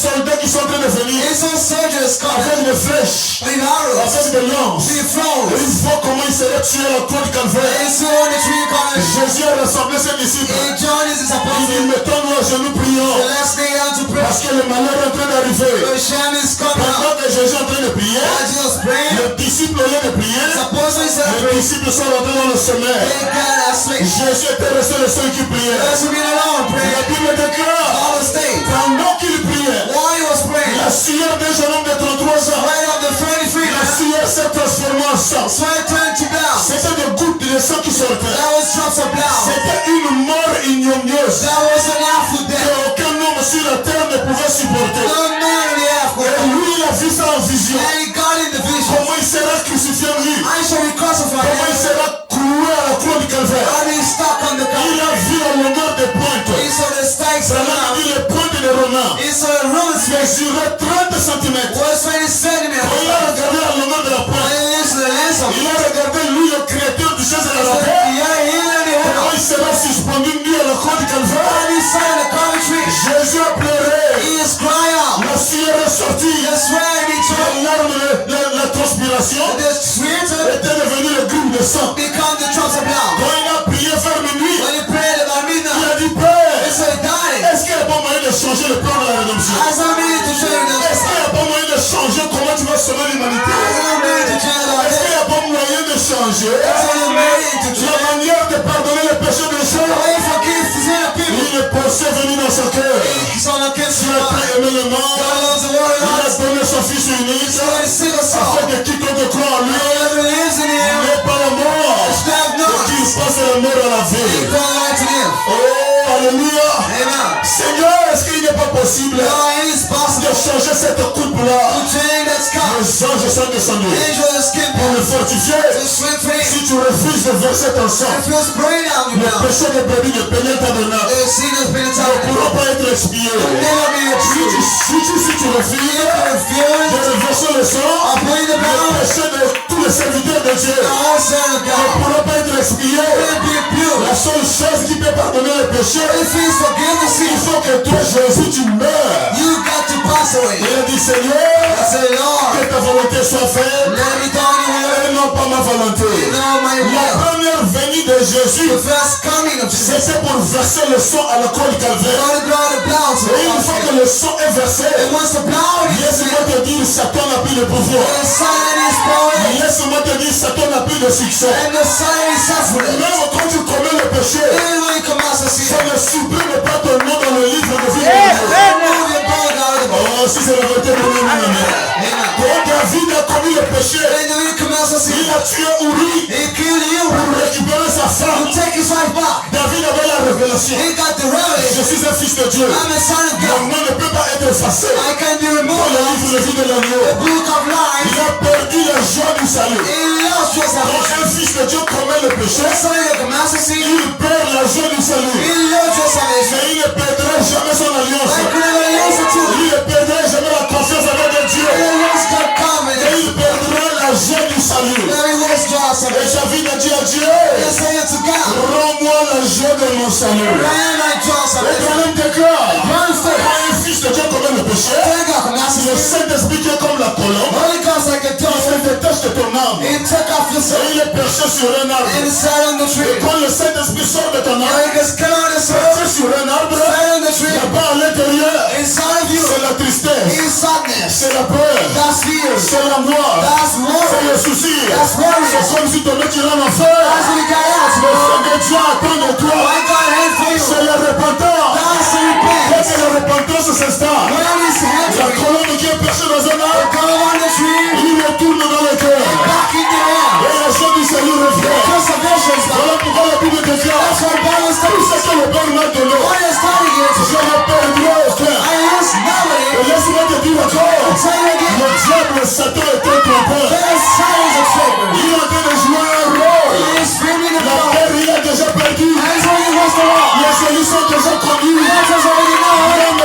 soldats qui sont en train de venir. It's some soldiers coming. Avec des flèches. With arrows. Avec des lances. With Et throws. ils voient comment ils seraient tués à la croix du calvaire. And so on the tree corner. Jésus a rassemblé ses disciples. And John is his Il dit, apostle. mettons-nous à genoux, prions. So let's stay down to pray. Parce que le malheur est en train d'arriver. The sham is coming out. Pendant que Jésus est en train de prier, As he was praying, les disciples au lieu de prier, his apostles said, les disciples sont rentrés dans le sommeil. they got asleep. Jésus était resté le seul qui priait. Let's be alone, La pray. Bible déclare, All the state. pendant qu'il priait, While he was praying, la sueur d'un jeune homme de 33 ans, right up the 33 la man, sueur s'est transformée en sang. sweat turned to blood. C'était des gouttes de sang qui sortaient. That was drops of blood. C'était une mort ignominieuse That was an awful death. qu'aucun homme sur la terre ne pouvait supporter. No man in the earth could. Et lui, il a vu ça en vision. And he got in the vision. Comment il sera crucifié en lui. I shall be crucified. Comment il sera cloué à la croix du calvaire. And he stuck on the Il cross. a vu la longueur des pointes. He saw the stakes Ça around. dit les pointes des Romains. He saw the ruins Mesurait 30 cm. was 20 centimeters. Quand il a regardé la longueur de la pointe, When he lives to the lens of il a regardé lui, le créateur du ciel et de la terre. Comment il sera suspendu nu à la croix du calvaire. And he saw the college tree. Jésus a pleuré. He is crying out. La sueur est sortie. The sweat in each La other. larme, la transpiration The sweat était devenue le groupe de sang. become the drops of blood. Quand il a prié vers minuit, When he prayed about il midnight, a dit, he Père, said, Daddy, est-ce qu'il y a pas moyen de changer le plan de la rédemption? as I need to show you Est-ce this, qu'il n'y a pas moyen de changer comment tu vas sauver l'humanité? as I need to change our Est-ce qu'il day, n'y a pas moyen de changer as I need to la change manière de pardonner les péchés des the gens? way he forgives the sin of people? Il est pensé venir dans son cœur. He's on against Il you. a très aimé le monde. God loves the world. Il a donné son fils unique So when he sing a song, afin que quiconque croit en lui whoever lives in him, n'ait pas la mort, shall et not qu'il passe de la mort à la vie. go light to him. Oh, alléluia. Amen. Seigneur, est-ce qu'il n'est pas possible God, it is de possible changer cette to coupe-là? change that scar. Les anges sont descendus Angels skin pour le to fortifier. strengthen. Si tu refuses de verser ton sang, If you spray down your le mouth, péché des brebis de pénètre tabernacle the sin has been ne attacked. pourra pas être expié. Never be a Si true. tu refuses Refuse de verser le sang, of playing the le blood. péché de tous les serviteurs de Dieu The whole son of ne God pourra pas être expié. will be pure. La seule chose qui peut pardonner le péché, If he forgives the il sin, faut que toi, Jésus, tu meurs. you got to pass away. Il a dit, I Seigneur, say, Lord, que ta volonté soit faite, let me down your will, et non pas ma volonté. not my La will. première venue de Jésus, The first coming of Jesus, c'était pour verser le sang à la croix du calvaire. God brought the blood to Et une fois us. que le sang est versé, And once the blood is laisse-moi te dire, Satan n'a plus de pouvoir. the Son is power, Laisse-moi te dire, Satan n'a plus de succès. and the Son is suffering. Même quand tu commets le péché, Even when he commits a sin, ça ne supprime pas ton nom dans le livre de vie de Dieu. remove your blood out of the book. Oh, si c'est la vérité pour nous, Amen. quand David a commis le péché, And when he commits a sin, il a tué Uri he killed you pour récupérer sa femme. to take his wife back. David avait la révélation. He got the Je revelation. suis un fils de Dieu. I'm a son of Mon God. nom ne peut pas être effacé I can be dans removed. le livre de vie de l'agneau. The book of life. Il a perdu la joie du salut. He lost your Quand salvation. un fils de Dieu commet le péché, The son of commits a sin. il perd la joie du salut. He lost your salvation. Mais il ne perdra jamais son alliance. I could never use it to. Il ne perdra jamais la confiance avec Dieu. He lost your Et confidence. il perdra la joie du salut. Then he lost your Et salvation. David a dit à Dieu, He said to God, rends-moi la joie de mon salut. when I draw Et salvation, toi-même déclare, One step. quand un fils de Dieu commet le péché, thank God commits a le sin. Saint-Esprit qui est comme la colombe, Holy Ghost like a il dove. se détache de ton âme. He took off your Et soul il est perché sur un arbre. and sat on the Et tree. quand le Saint-Esprit sort de ton âme, Holy Ghost come on the soul, perché sur un arbre, sat on the tree. là-bas à l'intérieur, Inside of you c'est la tristesse, is sadness. c'est la peur, That's fear. c'est la mort, That's c'est worry. le souci. That's worry. C'est comme si ton tu en enfer. That's what he got out. Le sang de Dieu attend de toi. I got hate for you. C'est le repentant. That's the Dès repent. que le repentant s'installe, When he's la entering, colombe qui est perchée dans un arbre, go on the tree, il retourne dans le cœur. back in the air. Et la joie du salut revient. Conservation is done. Voilà pourquoi la Bible déclare, That's what Bible tout studies. ce que le Père m'a donné, What is studying it? je ne perdrai aucun. I use Et nobody. laisse-moi te dire encore, Say it again. le diable, Satan est un trompeur. There is signs of slavery. Il est en train de jouer un rôle. He is screaming in the La mouth. guerre, il a déjà perdu. That is when he was the law. Les solutions sont déjà connues. The answers already known. Même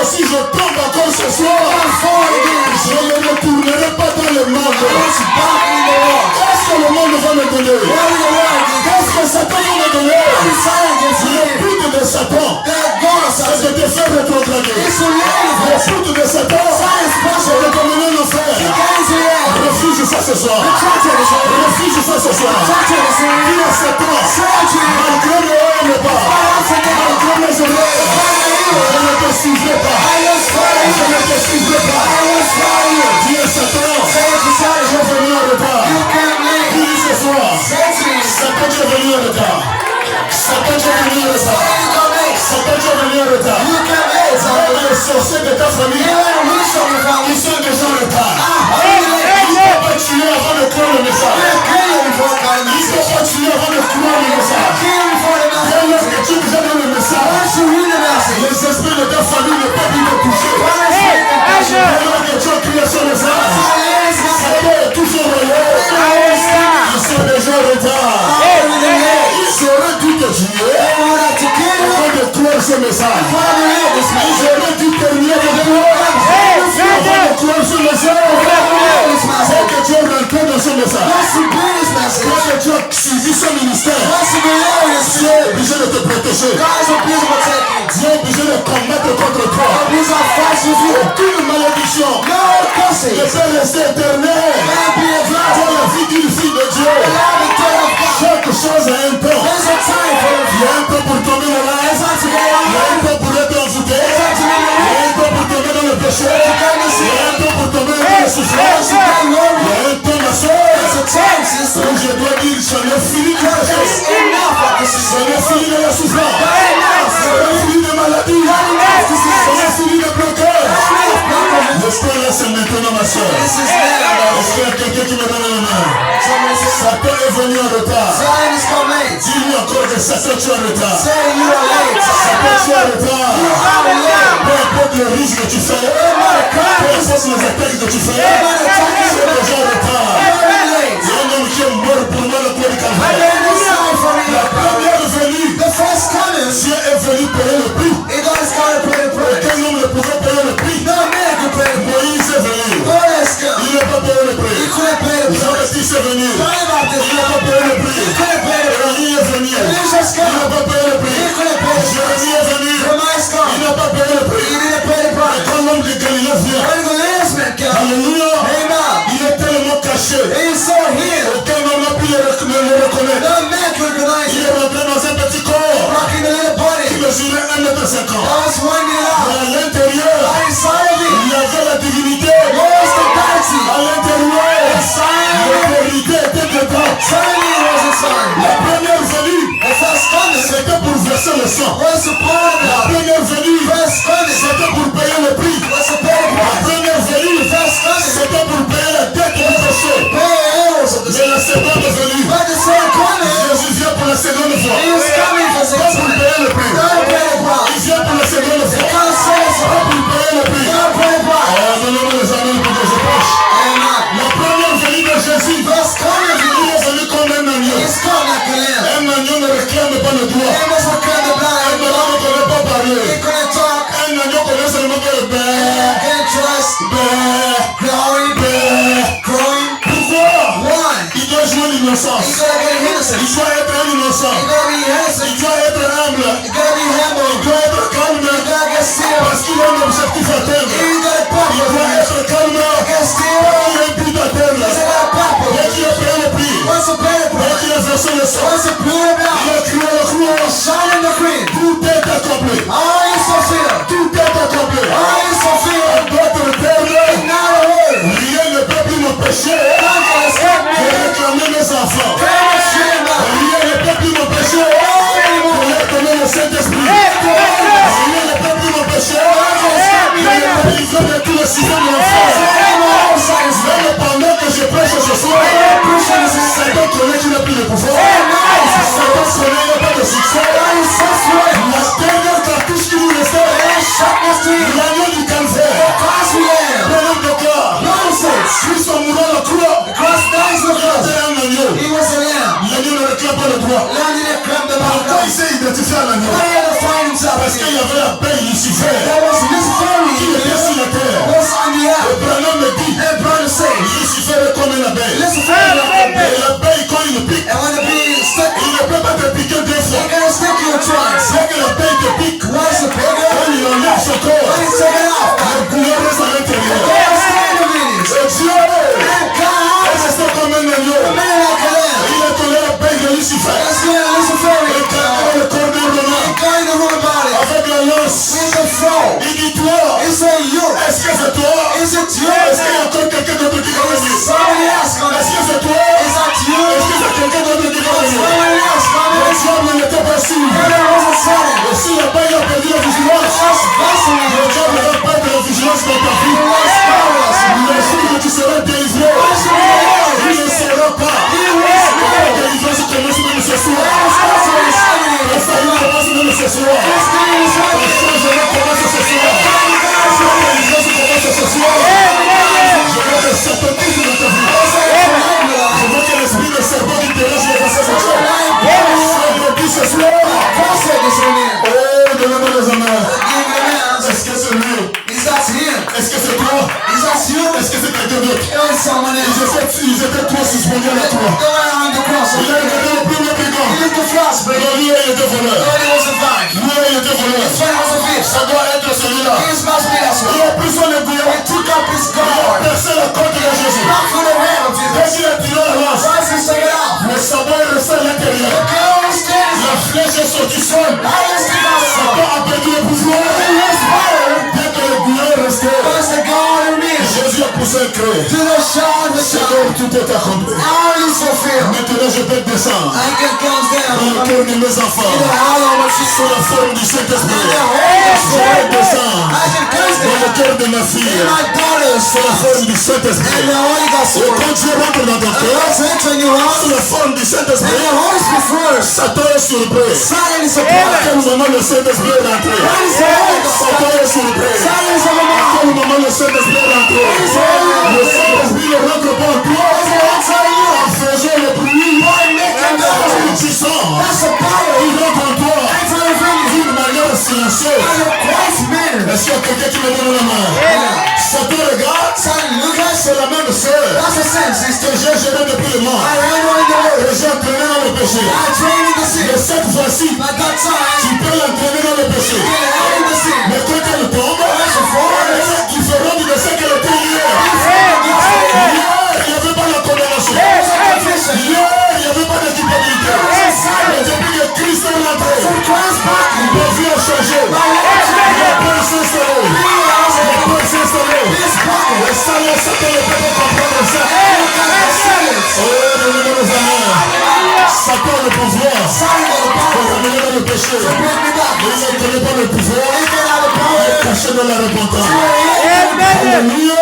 ce soir. Retracted this morning. Réfugie-toi ce soir. Retracted this morning. Dis à cet homme, Surgery. malgré le haut et le bas, malgré les erreurs, je ne te suivrai pas. Je ne te suivrai pas. Dis à cet homme, je vais venir en retard. Dis ce soir, Satan, tu es venu en retard. Satan, tu es venu en retard. Satan, tu es venu en retard. Les sorciers de ta famille, ils sont déjà en retard. Ils ne peuvent pas tuer avant de croire le message. Ils ne peuvent pas tuer avant de croire le message. Dès lors que tu es déjà dans le message, les esprits de ta famille ne peuvent plus te toucher. Dès lors que tu as crié sur le message, Satan est toujours royaume. Ils sont déjà en retard. Ils auraient dû te tuer avant de croire ce message. Ils auraient dû terminer de croire avant de croire ce message. C'est que tu es rentré dans ce message. Quand tu as suivi ce ministère, Dieu est obligé de te protéger. Dieu est obligé de combattre contre toi. Aucune malédiction ne peut rester éternelle dans la vie d'une fille de Dieu. Chaque chose a un temps. Il y a un temps pour tomber malade. Il y a un temps pour être envoûté. Il y a un temps pour tomber dans le péché. Il y a un temps pour tomber dans la souffrance. Il y a un temps, ma soeur, où je dois dire, j'en ai fini de la chose. J'en ai fini de la souffrance. J'en ai fini de maladie. J'en ai fini de blocage. L'espoir là, c'est maintenant, ma soeur. Est-ce qu'il y a quelqu'un qui me donne la main? Satan est venu en retard. Dis-lui encore que Satan, tu es en retard. Satan, tu es en retard. Peu importe le risque que tu fais, peu importe les attaques que tu fais, tu es déjà en retard. Il y a un homme qui est mort pour moi, le corps du Calvaire. La première venue, Dieu est venu payer le prix. Aucun homme ne pouvait payer le prix. Moïse est venu. Il n'a pas payé le prix. Jean-Baptiste est venu. Il n'a pas payé le prix. Élie est venu. Il n'a pas payé le prix. Jérémie est venu. Il n'a pas payé le prix. Et quand l'homme de Galilée vient, alléluia, il est tellement caché. Aucun homme n'a pu le reconnaître. Il est rentré dans un petit corps qui mesurait 1,50 m. Mais à l'intérieur, il y avait la divinité. À l'intérieur, l'autorité était dedans. La première venue, c'était pour verser le sang. La première venue, c'était pour payer le prix. La première venue, c'était pour payer la dette du péché. Mais la seconde venue, Jésus vient pour la seconde fois. Pas pour payer le prix. Il vient pour la seconde fois. Pas pour payer le prix. Donnez-moi les amis pour que je prêche. La première venue de Jésus, il est venu comme un agneau. Un agneau ne réclame pas le droit. Un agneau ne connaît pas parler. Un agneau connaît seulement que le père. Pourquoi? Il doit jouer l'innocence. Il doit être un innocent. Il doit être humble. Il doit être calme. Parce qu'il a un objectif à atteindre. Il doit être calme. Il a un but à atteindre. Dès qu'il a payé le prix, dès qu'il a versé le sang, il a crié le croix. Tout est accompli. Tout est accompli. On doit te perdre. Rien ne peut plus m'empêcher de réclamer mes enfants. Rien ne peut plus m'empêcher de leur donner le Saint-Esprit. Rien ne peut plus m'empêcher de les délivrer de tous les systèmes de l'enfer. Même pendant que je prêche ce soir, Satan connaît qu'il n'a plus de pouvoir. Satan connaît qu'il n'a pas de succès. La dernière cartouche qui nous restait, l'agneau du Calvaire. L'homme de gloire. Christ en mourant à la croix, il était un agneau. L'agneau ne réclame pas le droit. Pourquoi il s'est identifié à l'agneau? Parce qu'il y avait la paix Lucifer qui était sur la terre. Et Branham me dit, Lucifer est comme une abeille. Et l'abeille, quand il pique, il ne peut pas te piquer deux fois. Dès que l'abeille te pique, quand il enlève son corps, le couleur reste à l'intérieur. Et Dieu est resté Est-ce que c'est toi? Is that you? Est-ce que c'est quelqu'un d'autre? It was someone else. Ils étaient trois suspendus à la They croix. were on the cross. Il a regardé le premier brigand. He looked the first, but Non, lui, il était voleur. he was a vine. Lui, il était voleur. His friend was a fish. Ça doit être celui-là. His must be that Il one. a pris son aiguillon. He took up his Il a guard. percé la côte de Jésus. Back from the hand of Dès Jesus. qu'il a tiré la lance, Once he took it off, le sabot est resté à l'intérieur. the girl was dead. La flèche est sortie seule. I was the God. Satan a perdu le pouvoir. He was fire. Dès que l'aiguillon est resté, Was the God in me. Jésus a poussé un cri. To the shout, the C'est shout. donc tout est accompli. All is fulfilled. Maintenant, je peux descendre I can come dans le down. cœur de mes enfants. In the hollow of my sister. Sous la forme du Saint-Esprit. In the Holy Je peux Spirit. descendre I can come dans le down. cœur de ma fille. In my daughter's Sous la forme du Saint-Esprit. and the Holy Ghost. Et quand Dieu rentre dans ton And cœur, God's enter in your heart. sous la forme du And Saint-Esprit, the Holy Spirit first. Satan est surpris. Silent is a À prayer. quel moment le Saint-Esprit est rentré? What is the Holy Ghost? Satan est surpris. Silent is a À moment. quel moment le Saint-Esprit est rentré? Le Saint-Esprit ne rentre pas en toi en faisant le bruit. Tu sens. That's a power. Il rentre en toi That's how it brings you. d'une manière silencieuse. In a quiet manner. Est-ce qu'il y a quelqu'un qui me donne la main? Satan regarde, Silent, look at c'est la même sœur That's a sense, sister. que j'ai gérée depuis le I monde. ran on the word. Et j'ai entraîné dans le péché. I trained in the Mais sin. cette fois-ci, But that time, tu peux l'entraîner dans le péché. you can hide in the sin. Mais quand elle tombe, That's a force. ils feront du dessin qu'elle était hier. That's Hier, il n'y avait pas la condamnation. a confession. Hier, il n'y avait pas de culpabilité. Mais depuis que Christ est rentré, Christ back. ma vie a changé. My life La paix s'est installée. La changed. paix s'est installée. This pocket. Et ça, le Satan ne peut pas comprendre ça. You got silence. Oh, donnez-moi les amis. Satan a le pouvoir Silent got the pour power. ramener dans le péché. To bring me back. Mais il ne connaît pas le pouvoir. He can have the Il power. est caché dans la repentance. Amen. Alléluia.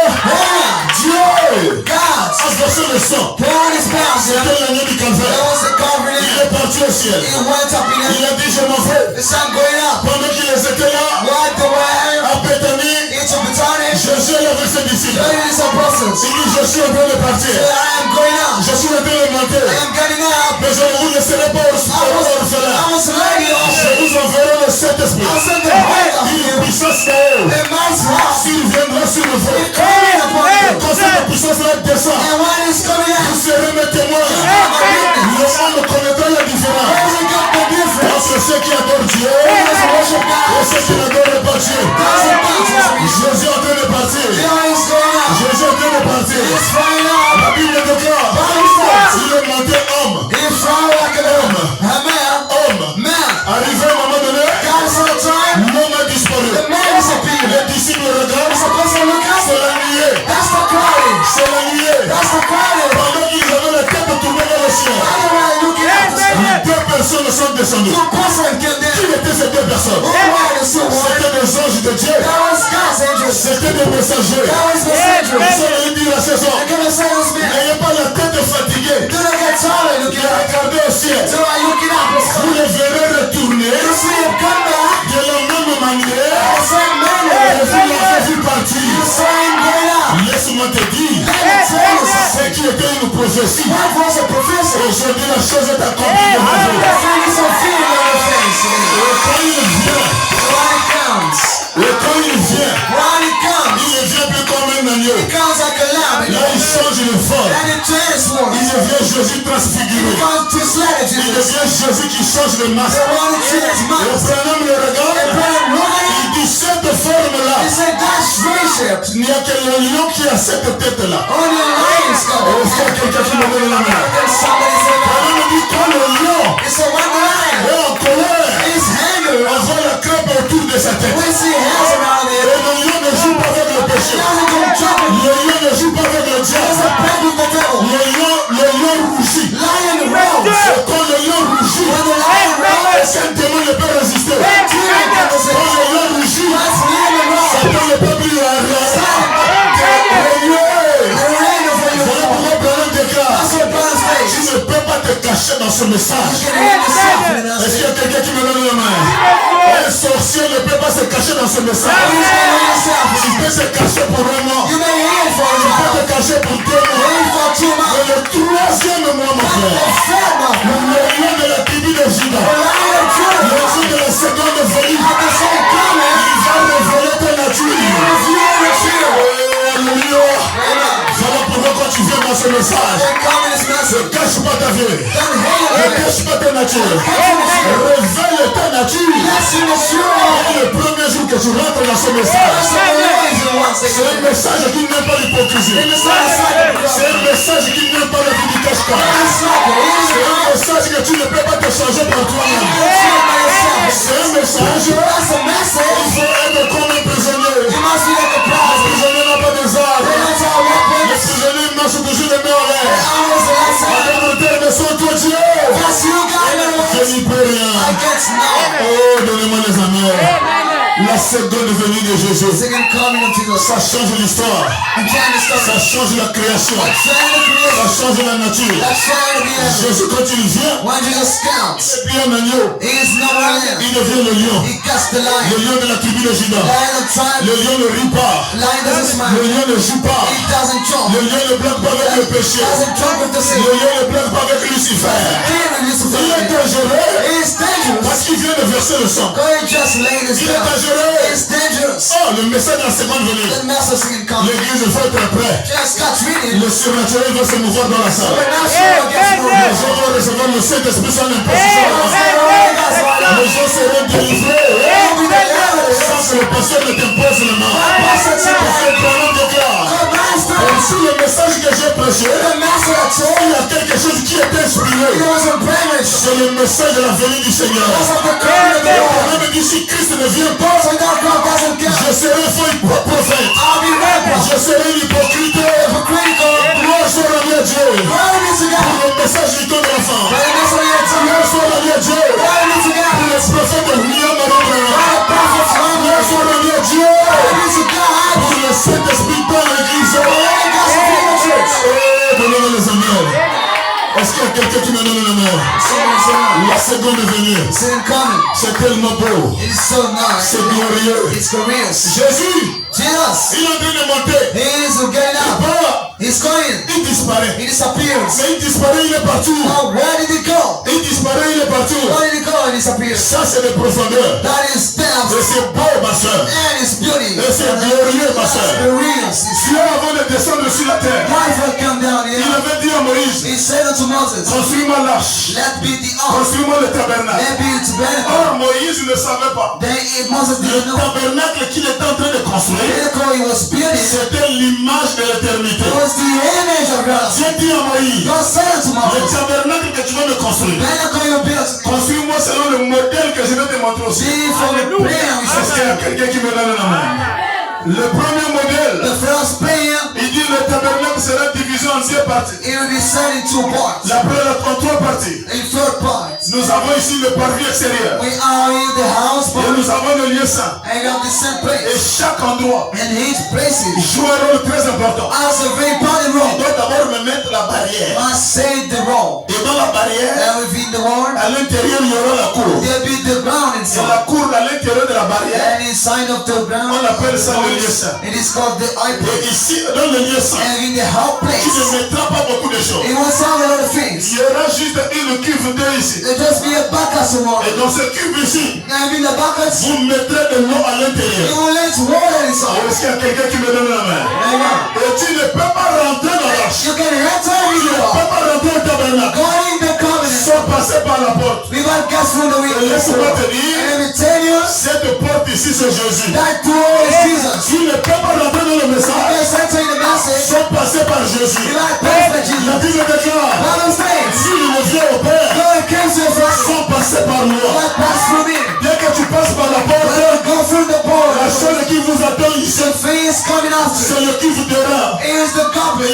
Dieu God. a versé le sang. Pour his power. C'était l'agneau du There calvaire. was a covering. Il est parti au ciel. He went up in Il it. a dit, je m'en vais. The sun going up. Pendant qu'ils étaient là, Right the way. à Bethanie, Into Bethany. Jésus est avec ses disciples. There is some process. Il dit, je suis en train de partir. I am going up. Je suis en train de monter. I am getting up. Mais je ne vous laisserai pas orphelin. I was ready Je also. vous enverrai le Saint-Esprit. I'll send the Holy Il Ghost. est puissance d'eux. The man's house. S'il viendra sur le feu. Coming upon you. Quand cette puissance-là descend, And when it's coming out, vous serez mes témoins. Le monde connaîtra la différence you got the difference. entre ceux qui adorent Dieu There's a worship et God. ceux qui n'adorent pas Dieu. There's a bounty. Jésus est en train de partir. Here is going up. Jésus est en train de partir. He's flying up. La Bible déclare, Bible says, il est monté homme. he's flying like an Homme. A man. Homme. Man. Arrivé à un moment donné, God is on time. l'homme a disparu. The man disappeared. Les disciples You're regardent, supposed to look c'est up. la nuée. That's the crying. C'est la nuée. That's the crying. Pendant qu'ils avaient la tête tournée vers le ciel, Otherwise, looking at the sky. deux personnes sont descendues. Two person came Qui down. étaient ces deux personnes? Who were the two? C'était des anges de Dieu. That was God's angels. C'était des messagers. That was the Ils angels. sont venus dire à ces They're hommes, gonna say this man. n'ayez pas la tête fatiguée. Do not get tired looking Et up. regardez au ciel. So I looking up. Vous les verrez retourner You see him come back. de la même manière The same et manner. vous l'avez vu partir. You saw him going up. Laisse-moi te dire, Let me tell you something. ce qui était une prophétie, What was a professor? aujourd'hui la chose est accomplie de ma The vie. thing is a feeling on your face. Et quand il vient, When it comes. et quand il vient, When it comes. il ne vient plus comme un agneau. It comes like a lamb. Là, il change de forme. And it transforms. Il devient Jésus transfiguré. It comes to slaughter Il Jesus. devient Jésus qui change de masque. The one who changes Et minds. Branham le regarde. And Brother look at Il dit cette forme-là. it. He said, that's friendship. Il n'y a que le lion qui a cette tête-là. Only a lion's Et coming. est-ce qu'il y a quelqu'un qui me donne la main? Then somebody said, Branham dit quand le lion he said, when the lion est en colère, is angry, on voit la crêpe autour de sa tête. we see hairs around Et it. le lion ne joue pas avec le He péché. doesn't go jumping. Le lion ne joue pas avec le He diable. doesn't play with the devil. Le lion rougit. Lion roars. Et quand le lion rougit, When the lion roars, aucun démon ne peut résister. demon can Quand say, le lion rougit, that's lion roars. Satan ne peut plus The rain over you. Voilà pourquoi Branham déclare, That's what Brother says. tu ne peux pas te cacher dans ce You message. can hear yourself in us. Est-ce qu'il y a quelqu'un qui me donne la main? Un sorcier ne peut pas se cacher dans ce You message. can hear yourself. Tu peux se cacher pour un mois. You may hear it for a Tu peux while. te cacher pour 2 mois. Hear it for 2 Mais months. le troisième mois, mon But frère, the third month, le lion de la tribu de Juda, the lion of le Judah, jour de la seconde venue, at the same time, il va révéler ta nature. reveal the fear. Alléluia. Voilà pourquoi quand tu viens dans ce message, ne cache pas ta vie. Ne cache pas ta nature. Révèle ta nature. Et le premier jour que tu rentres dans ce message, c'est un message qui n'est pas l'hypocrisie. C'est un message qui n'est pas le but du cache-cache. C'est un message que tu ne peux pas te changer par toi-même. C'est un message. Il faut être comme un prisonnier. Le prisonnier n'a pas des armes. Le prisonnier marche toujours les mains en l'air. Avec le terme de son toi Dieu. Je n'y peux rien. Oh, donnez-moi les amis. La seconde venue de Jésus, ça change l'histoire, ça change la création, ça change la nature. Jésus, quand il vient, il n'est plus un agneau, il devient le lion de la tribu de Juda. Le lion ne rit pas, le lion ne joue pas, le lion ne blague pas avec le péché, le lion ne blague pas avec Lucifer. Il est dangereux parce qu'il vient de verser le sang. Il est dangereux. Oh, le message de la seconde venue. L'église, il faut être prêt. Le surnaturel va se mouvoir dans la salle. Les gens vont recevoir le Saint-Esprit sans imposition. Les gens seront délivrés sans que le pasteur ne t'impose le nom. Parce que le prénom déclare. Et sur le message que j'ai prêché, il y a quelque chose qui est inspiré. C'est le message de la venue du Seigneur. On me dit si Christ ne vient pas, je serai un faux prophète. Je serai l'hypocrite. Gloire soit rendue à Dieu. Pour le message du don de l'enfant. Gloire soit rendue à Dieu. Pour le prophète de William Marocain. Gloire soit rendue à Dieu. Pour le Saint-Esprit dans l'église. Donnez-moi les amis. Est-ce qu'il y a quelqu'un qui me donne la main? La seconde venue. C'est tellement beau. C'est glorieux. Jésus, il est en train de monter. Il part. Il disparaît. Mais il disparaît, il est partout. Il disparaît, il est partout. Ça, c'est de profondeur. Et c'est beau, ma soeur. Et c'est glorieux, ma soeur. Dieu, avant de descendre sur la terre, il avait dit à Moïse, construis-moi l'arche. Construis-moi le tabernacle. Or, Moïse ne savait pas. Le tabernacle qu'il était en train de construire, c'était l'image de l'éternité. Dieu dit à Moïse, le tabernacle que tu vas me construire, construis-moi selon le modèle que je vais te montrer aussi. Est-ce qu'il y a quelqu'un qui me donne la main? Le premier modèle, il dit le tabernacle sera divisé en deux parties. La première en trois parties. Nous avons ici le parvis extérieur. Et nous avons le lieu saint. Et chaque endroit joue un rôle très important. Il doit d'abord me mettre la barrière. Et dans la barrière, à l'intérieur il y aura la cour. Et la cour à l'intérieur de la barrière, on appelle ça le lieu saint. Et ici, dans le lieu saint, tu ne mettras pas beaucoup de choses. Il y aura juste une cuve d'eau ici. Et dans ce cuve ici, vous mettrez de l'eau à l'intérieur. Est-ce qu'il y a quelqu'un qui me donne la main? Et tu ne peux pas rentrer dans l'arche. Tu ne peux pas rentrer au tabernacle sans passer par la porte. Laisse-moi te dire, cette porte ici c'est Jésus. Tu ne peux pas rentrer dans le message sans passer par Jésus. La Bible déclare, s'il ne vient au Père sans passer par moi. Dès que tu passes par la porte, la chose qui vous attend ici, c'est le cuve de rein. Et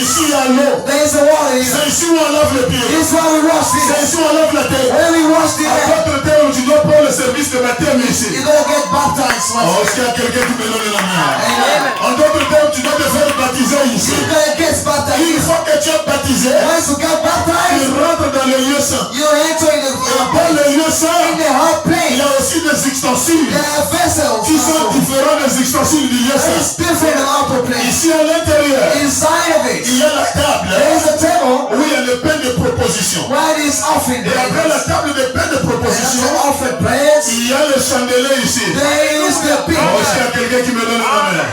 ici il y a l'eau. C'est ici où on lave les pieds. C'est ici où on lave la tête. À votre terme, tu dois prendre le service de baptême ici. Oh, est-ce qu'il y a quelqu'un qui me donne la main? En d'autres termes, tu dois te faire baptiser ici. Une fois que tu es baptisé, tu rentres dans le lieu saint. Et dans le lieu saint, il y a aussi des ustensiles qui sont différents des ustensiles du lieu saint. Ici à l'intérieur, il y a la table où il y a le pain de proposition. Et après la table de pain de proposition, il y a le chandelier ici. Oh, est-ce qu'il y a quelqu'un qui me donne la main?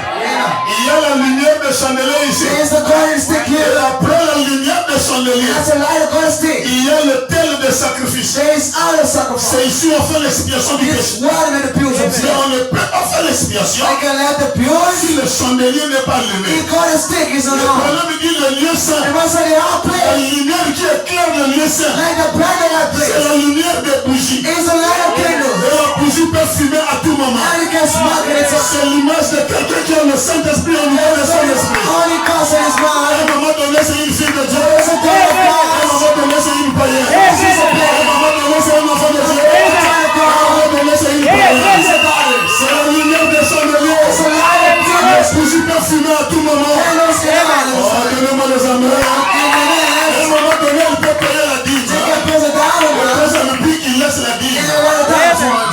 Il y a la lumière de chandelier ici. There is the golden stick Et here. après la lumière des chandeliers, That's a light of golden stick. il y a le tel de sacrifice. There is other C'est sacrifice. ici on fait l'expiation du It's péché. water and the pills of Mais sin. on ne peut pas faire l'expiation I can let the purity. si le chandelier n'est pas The allumé. golden stick is Le on. problème dit le lieu saint. The most of the hot La place. lumière qui éclaire le lieu saint, Like the planet I c'est place. la lumière des bougies. It's a light of Et candles. la bougie peut fumer à tout moment. And you can smoke it. It's a C'est l'image de quelqu'un qui a le Saint-Esprit au niveau de son esprit. only cause in his À un mind. moment donné, c'est une fille de Dieu. It's a day of À un God. moment donné, c'est une païenne. À un moment donné, c'est un enfant de Dieu. À un moment donné, c'est une païenne. C'est la lumière des chandeliers. It's a light of La candles. bougie peut fumer à tout moment. Candles can Oh, donnez-moi les amis. À un moment donné, elle peut payer la dîme. Quand ça me pique, il laisse la dîme.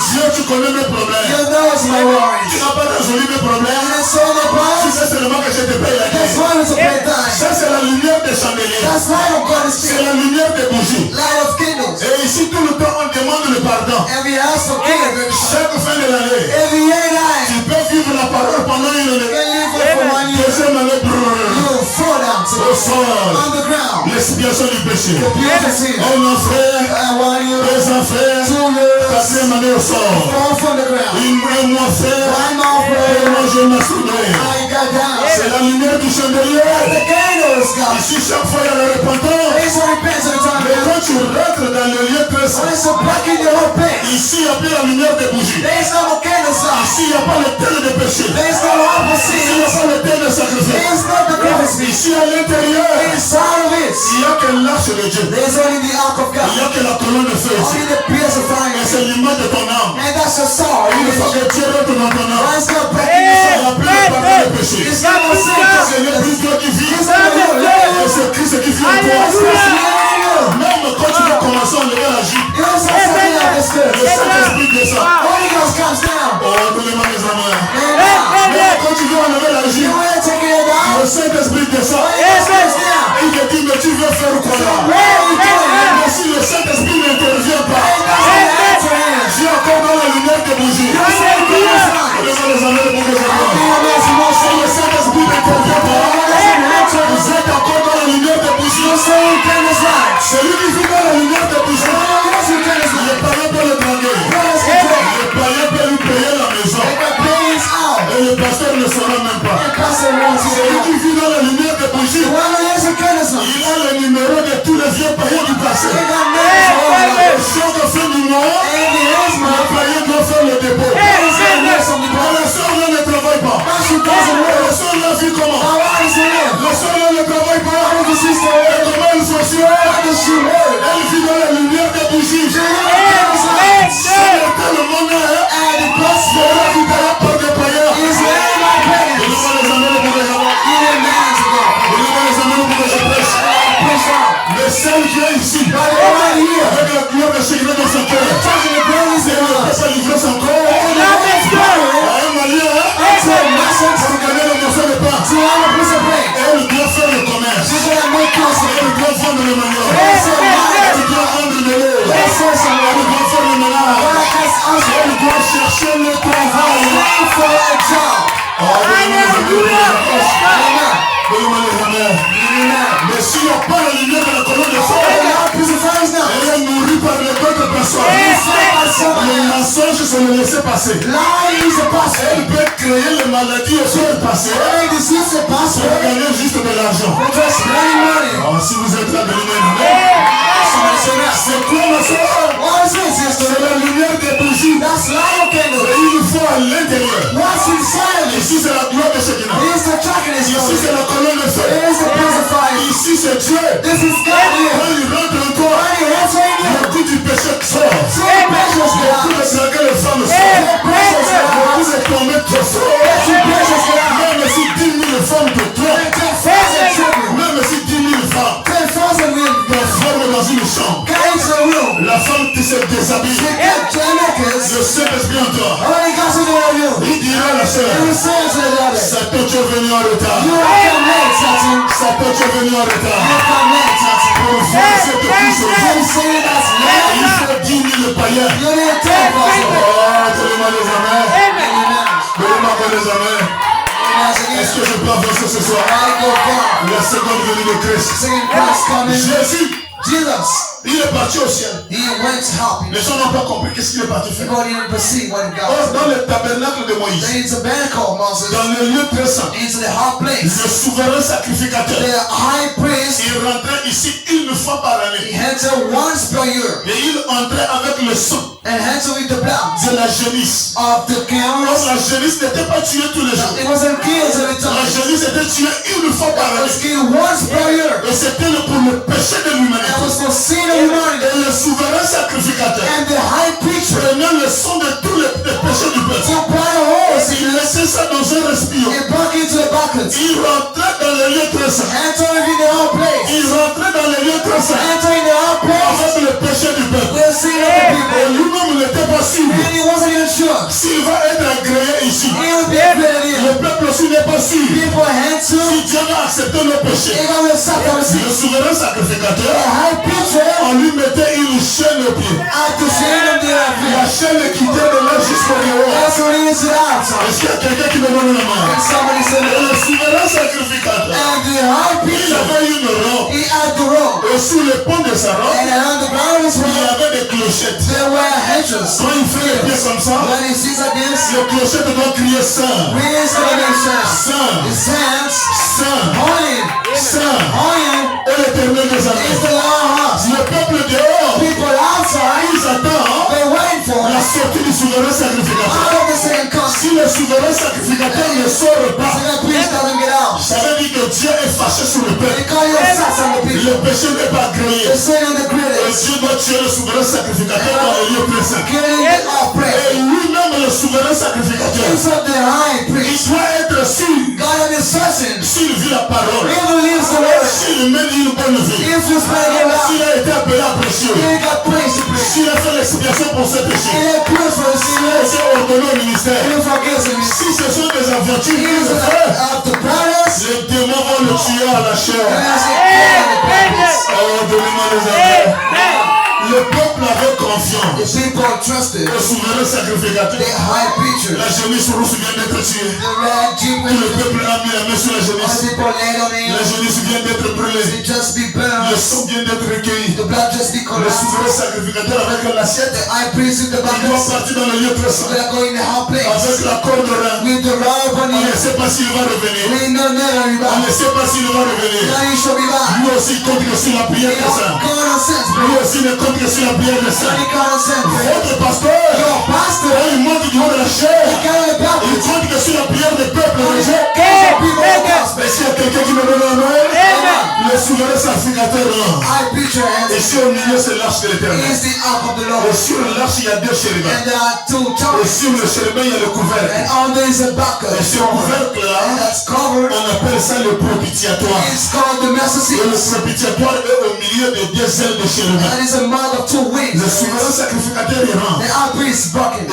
Dieu, tu connais mes problèmes. You know it's my worries. Tu n'as pas résolu mes problèmes. And it's all the Tu problems. sais seulement que je te paye la That's dîme. why it's a great time. Ça, c'est la lumière des chandeliers. That's light of God is C'est still. la lumière des bougies. Light of candles. Et ici, tout le temps, on demande le pardon. Every house of candles. Chaque fin de l'année, Every year night. tu peux vivre la parole pendant une You année. can live it for 1 year. Deuxième année, brrr, You fall down to au sol. on the ground. L'expiation du péché. Beautiful sin. Un an frère, 1 year. 2 ans frère, 2 years. quatrième année au sol. Fall from the ground. Un mois frère, 1 month et prayer. moi je m'assoudais. Now you got down. C'est la lumière du chandelier. The candles, God. Ici, chaque fois, il y a la repentance. There's a repentance of time. Mais quand tu rentres dans le lieu très saint, When it's a break in the whole pit. ici, il n'y a plus la lumière des bougies. There's no more candles out. Ici, il n'y a pas le tel de péché. There's no Ici, il n'y a opposite. pas le tel de sacrifice. There's no the prophecy. Ici, à l'intérieur, Inside of it. il n'y a que l'arche de Dieu. There's only the ark of Il n'y God. a que la colonne de feu ici. Only the pillars of Et fire. c'est l'image de ton âme. And that's your soul. Une fois que Dieu rentre dans ton âme, Once you're breaking your il soul. n'y a plus de pardon de péché. It's not no sin. Ce n'est plus toi qui vis, It's not your life. et c'est Christ qui vit en It's toi. you. Même quand tu vas commencer à enlever la jupe, You don't say something like this. le Saint-Esprit descend. Holy Ghost comes down. Oh, donnez-moi les amis. Amen. Même quand tu veux enlever la You jupe, want to take it down? le Saint-Esprit descend. Holy Ghost comes down. Et il te dit, mais tu veux faire quoi là? What are you doing? Mais si le Saint-Esprit n'intervient pas, It doesn't answer him. tu es encore dans la lumière des bougies. You say candles out. Donnez-moi les amis, les bougies. Be a man's Si emotion. le Saint-Esprit n'intervient pas, Doesn't answer him. vous êtes encore dans la lumière des bougies. You say candles out. Celui qui vit dans la lumière des bougies, Yes, you candles le out. païen peut le draguer. Brothers can take. Le païen peut lui payer la maison. Take the pains out. Et le pasteur ne saura même pas. And Pastor wants you Celui to qui vit dans la lumière des bougies, The one who has a candles out. il a le numéro de tous les vieux païens du passé. They got names all over. Chaque fin du mois, And it is le my païen doit faire le dépôt. He's got names on the Mais bottom. le soir là ne travaille pas. But she doesn't Le work. soir là vit comment? How is it live? Le soir là ne travaille pas. How does the sister Et work? comment elle fonctionne? How does she work? Elle vit dans la lumière des bougies. She has candles out. C'est tellement net. And the gospel Elle vit dans la porte des païens. is led by pagans. Donnez-moi les amis pour que je Even man's ago. Donnez-moi les amis pour que je prêche. Push out. Le seul qui est ici, But they're right here. avec la gloire de Seigneur dans son cœur, Touching the praise et in ne peut us. pas livrer son corps And the Holy Spirit. à un malien Until message pour gagner le morceau de pain. to all the piece of bread. Et elle doit faire le commerce. She's gonna make us. Elle doit vendre le manioc. Yes, amen. Elle doit vendre de l'eau. Yes, yes, Elle amen. doit faire le ménage. What is us? Elle doit chercher le travail. Pray for a job. Oh, donnez-moi les amis pour que je prêche. Amen. Donnez-moi les amis. Amen. Mais s'il n'y a pas la lumière de la colonne de And feu, now crucifies now. elle est nourrie par les d'autres personnes. Le mensonge, c'est le laisser passer. Lie is a password. Elle peut créer les maladies et faire passer Every disease is a pour password. gagner juste de l'argent. We just spending money. Oh, si vous êtes là, donnez-moi. Somebody say that. C'est quoi ma soeur? What is it, sister? C'est la lumière des bougies. That's light Et candle. il faut à l'intérieur. What's inside of it? Ici, c'est la gloire de Shekinah. Here's the darkness. Ici, c'est la colonne de feu. Here's the place of fire. Ici, c'est Dieu. This is God here. Quand il rentre en toi, When he has right le here. coup du péché sort. So precious Le coup God. de draguer les femmes sort. So precious Le God. coup de tomber trop fort. So precious God. Même si 10 000 femmes te trompent, 10,000 children. même si 10 000 femmes 10,000 women. t'enferment dans une chambre, God is a room. la femme qui se déshabille, You get Jamaica's. le Saint-Esprit en toi, Holy Ghost is in you. il dira à la You sœur, will say to the other. Satan, tu es venu en retard. You are come late, Satan. Satan, tu es venu en You retard. are come late, Satan. Pour voir cette puce You say that's il late. faut 10 000 païens. You need 10,000. Oh, donnez-moi les amis. Amen. Donnez-moi les amis. Est-ce que je peux avancer ce soir? La seconde venue de Christ. Jésus, il est parti au ciel. Les gens n'ont pas compris qu'est-ce qu'il est parti faire. Or, dans le tabernacle de Moïse, dans le lieu très saint, le souverain sacrificateur, il rentrait ici une fois par année. Et il entrait avec le sang de la génisse. Or, la génisse n'était pas tuée tous les jours. La génisse était tuée une fois par année. Et c'était pour le péché de l'humanité. Et le souverain sacrificateur prenait le sang de tous les péchés du peuple. Il laissait ça dans un respirateur. Il rentrait dans le lieu très saint. Il rentrait dans le lieu très saint avec le péché du peuple. Et lui-même n'était pas sûr s'il va être agréé ici. Le peuple aussi n'est pas sûr si Dieu va accepter nos péchés. Le souverain sacrificateur, on lui mettait une chaîne au pied. La chaîne quittait de là jusqu'au dehors. Est-ce qu'il y a quelqu'un qui me donne la main? Le souverain sacrificateur, il avait une robe. Et sous le pont de sa robe, il y avait des clochettes. Quand il fait les pieds comme ça, le clochette doit crier Saint. Saint. Saint. Saint. Et l'Éternel des armées. Le peuple dehors, ils attendent la sortie du souverain sacrificateur. Si le souverain sacrificateur ne sort pas, ça veut dire que Dieu est fâché sur le peuple. Le péché n'est pas agréé. Et Dieu doit tuer le souverain sacrificateur dans le lieu très saint. Et lui-même, le souverain sacrificateur, il doit être sûr s'il vit la parole, s'il mène une bonne vie, s'il a été appelé à prêcher, s'il a fait l'expiation pour ses péchés, s'il a été ordonné au ministère, si ce sont des aventures qu'il fait, les démons vont le tuer à la chair. Oh, donnez-moi les affaires. Le peuple avait confiance au souverain sacrificateur. La génisse rousse vient d'être tuée. Le peuple a mis la main sur la génisse. La génisse vient d'être brûlée. Le sang vient d'être recueilli. Le souverain sacrificateur avec l'assiette, il doit partir dans le lieu très saint avec la corde de rein. On ne sait pas s'il va revenir. On ne sait pas s'il va revenir. Lui aussi compte que sur la prière des saints. Lui aussi ne compte que sur la prière des saints. Votre pasteur, il monte du haut de la chair. Il compte que sur la prière des peuples de Dieu. Est-ce qu'il y a quelqu'un qui me donne un nom? Le souverain sacrificateur. Et sur le milieu, c'est l'arche de l'Éternel. Et sur l'arche, il y a deux chérubins. Et sur le chérubin, il y a le couvercle. Et ce couvercle-là, on appelle ça le propitiatoire. Et le propitiatoire est au milieu des deux ailes de chérubin. Le souverain sacrificateur, il rentre.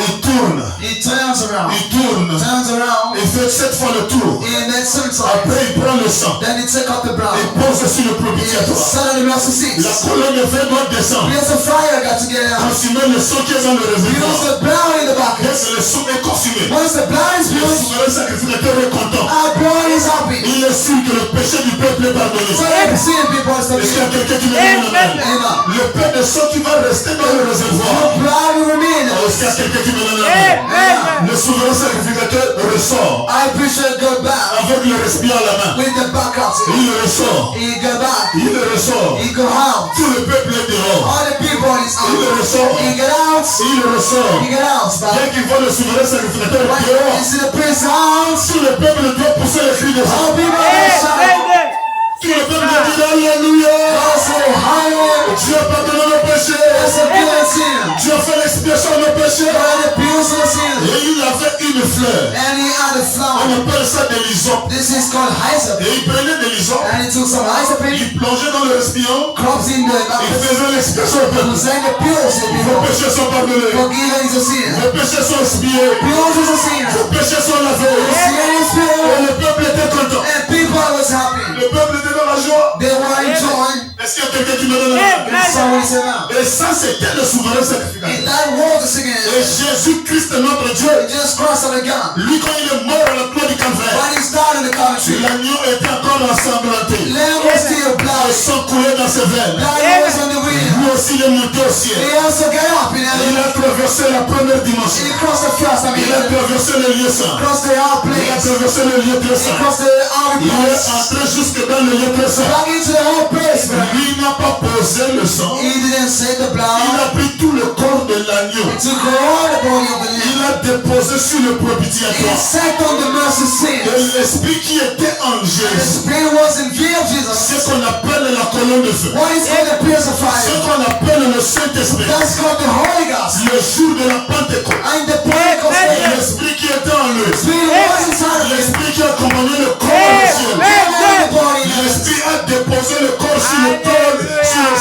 Il tourne. Il fait 7 fois le tour. Après, il prend le sang. Il pose sur le propitiatoire. La colonne de feu doit descendre. Consumer le sang qui est dans le réservoir. Dès que le sang est consumé, le souverain sacrificateur est content. Il est sûr que le péché du peuple est pardonné. Est-ce qu'il y a quelqu'un qui me donne la main? Le peu de sang qui va rester dans le réservoir. Est-ce qu'il y a quelqu'un qui me donne la main? Le souverain sacrificateur ressort avec le respirateur à la main. Il ressort. Il ressort. Tout le peuple est dehors. Il ressort. Il ressort. Dès qu'il voit le souverain sacrificateur dehors, tout le peuple doit pousser les cris de joie. Tout le peuple doit dire Alléluia. Dieu a pardonné nos péchés. Dieu a fait l'expiation de nos péchés. Et il avait une fleur. On appelle ça des lisons. Et il prenait des lisons. Il plongeait dans le récipient. Il faisait l'expiation au peuple. Vos péchés sont pardonnés. Vos péchés sont expiés. Vos péchés sont lavés. Et le peuple était content. Le peuple était dans la joie. Est-ce qu'il y a quelqu'un qui me donne la main? Can somebody say now? Et ça, c'était le souverain sacrificateur. And that was the second. Et Jésus-Christ, notre Dieu, Jesus Christ of the God. lui, quand il est mort à la croix du Calvaire, When he started the commentary, l'agneau était encore ensanglanté. lamb was still Le blood. sang coulait dans ses veines. Blood was on the wind. Lui aussi, il est monté au ciel. He also got up in Il heaven. a traversé la première dimension. He crossed the first Il a dimension. traversé le lieu saint. Crossed the high Il a place. traversé le lieu très He saint. crossed the outer Il est place. entré jusque dans le lieu très saint. Back into the whole place. Lui n'a pas posé le sang. He didn't say the Il blood. a pris tout le corps de l'agneau. He took all the body of the Il lamb. a déposé sur le He propitiatoire. sat on the mercy seat. Et l'esprit qui était en The Jésus, spirit was in view of Jesus. ce qu'on appelle la colonne de feu, What is called the pierce of ce fire. qu'on appelle le Saint-Esprit, That's called the Holy Ghost. le jour de la Pentecôte, And the Pentecost day. l'esprit qui était en lui, Spirit was inside of him. l'esprit qui accompagnait le corps du ciel, The body in heaven. l'esprit a déposé le corps sur le trône,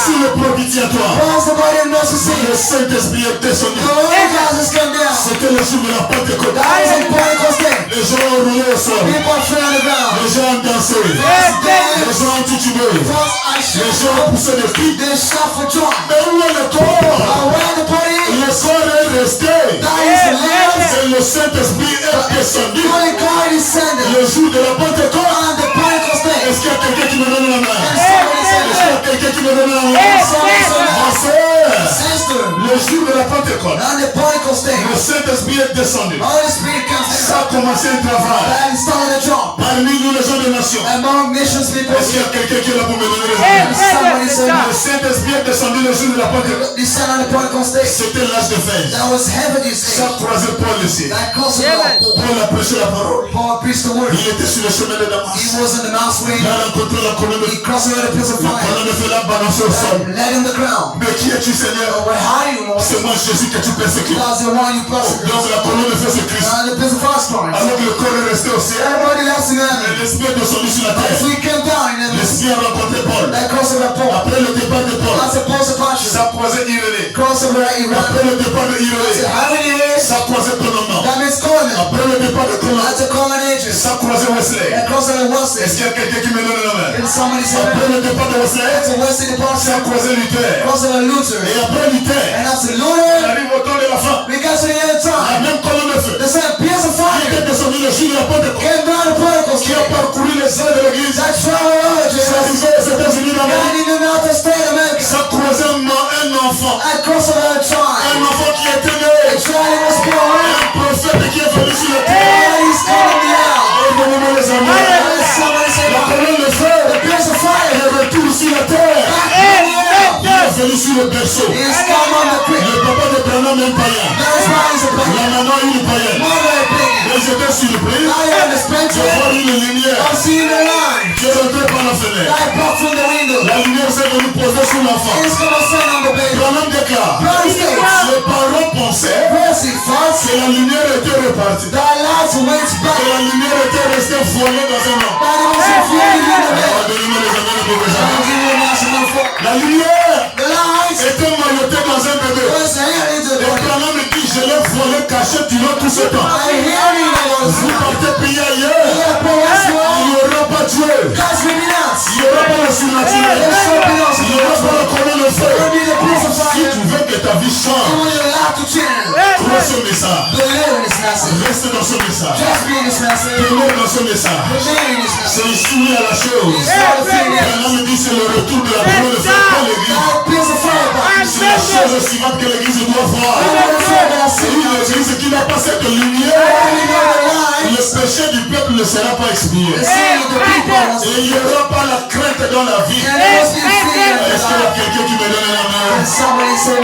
sur le propitiatoire. Was the body in mercy seat. Le Saint-Esprit est descendu. The Holy Ghost has come down. C'était le jour de la Pentecôte. That is the Pentecost day. Les gens ont roulé au sol, People fell on the ground. les gens ont dansé, les gens ont titubé, First I les gens shout. ont poussé des cris. They shout for joy. Mais où est le corps? And where the body is, Le corps est resté. that is the lamb. Et le Saint-Esprit est descendu Holy God is sending. le jour de la Pentecôte. On the Pentecost day. Est-ce qu'il y a quelqu'un qui me donne la main? And somebody Est-ce qu'il y said, a quelqu'un qui me donne la main? somebody said, Ma soeur, sister, le jour de la Pentecôte, on the Pentecost day, le Saint-Esprit est descendu. Holy Spirit comes Ça down. a commencé un travail. And started a job. Parmi nous, les gens des nations. Among nations people. Est-ce qu'il y a quelqu'un qui est là pour me donner les mains? Somebody said, Le Saint-Esprit est descendu le jour de la Pentecôte. descend on the Pentecost day. C'était l'âge de fer. That was heaven, you say. Ça croisait Paul ici. That crossed the Lord. Paul a prêché la parole. Paul preached the word. Il était sur le chemin de Damas. He was on the mouse way. Il a rencontré la colonne de He crossed over the place of La fire. colonne de feu l'a balancé au sol. Led in the ground. Mais qui es-tu, Seigneur? Where are you, Lord? C'est moi, Jésus, que tu persécutes. That's the one you persecute. Donc la colonne de feu, c'est Christ. And the place of fire started. Alors que le corps est resté au ciel, Everybody left in heaven. l'esprit est descendu sur la As terre. we came down in heaven. L'esprit a rencontré Paul. That crossed over Paul. Après le départ de Paul, That's a Paul's departure. ça croisait Irénée. Cross over Iran. Après le départ de That's Irénée, a Harmony age. ça croisait Conan. That means Conan. Après le départ de Conan, That's a Conan age. ça croisait Wesley. That crossed over Wesley. Est-ce qu'il y a quelqu'un qui me donne la main? And somebody said, Après le départ de Wesley, that's a Wesley ça departure. croisait Luther. Cross over Luther. Et après Luther, And after on Luther, arrive au temps de la fin. we got to the end La time. même colonne de feu The same pierce of qui fire était descendue le jour de la Pentecôte, came down the Pentecost qui day. a parcouru les ailes de l'église, That traveled over ça Jesus. arrivait aux États-Unis And d'Amérique, in the United States of America. ça croisait un enfant, I crossed over a un child. enfant qui était né, A child was born. un prophète qui est venu sur la terre. And he's coming down. Et venez les amis, And somebody said, la colonne de feu the pierce of fire. est retour sur la terre. Back in the air. Il est venu sur le berceau. He's come on the quick. Le papa de Branham est païen, That's why he's a la pagan. maman est païenne. Mother a pagan. Mais j'étais surpris I am the de spectre. voir une lumière I'm seeing the line. qui est rentrée par la fenêtre. I broke from the window. La lumière s'est venue poser sur l'enfant. He's gonna send on the baby. Branham déclare, Branham states, les parents pensaient Mercy first. que la lumière était repartie, Thy light went que back. la lumière était restée voilée dans un homme. That was a feeling in the Alors, bed. donnez-moi les amis de Bébé. I'll give you a national for. La lumière The light était maillotée dans un bébé. was here into the Et body. Branham me dit, je l'ai voilée cachée durant tout ce temps. I hear you, Lord. Vous partez prier ailleurs, Yeah, but that's il why. n'y aura pas Dieu, God's really nuts. il n'y aura pas le surnaturel, There's something else. il n'y aura pas le colonne de feu. There'll be the pierce of Si fire. tu veux que ta vie You change, want your life to change. crois ce message, Believe in this message. reste dans ce message, Just be in this message. demeure dans ce message. Believe in this C'est message. ici à la chose. It's not a thing else. Branham me dit c'est le retour de la colonne de feu dans l'église. That pierce of fire back. C'est la chose suivante que l'église doit voir. C'est une église qui n'a pas cette lumière. Only know the light. Le péché du peuple ne sera pas expié. The sin of the people. Et il n'y aura pas la crainte dans la vie. And there must be fear in the Est-ce qu'il y a life. quelqu'un qui me donne la main? And somebody say,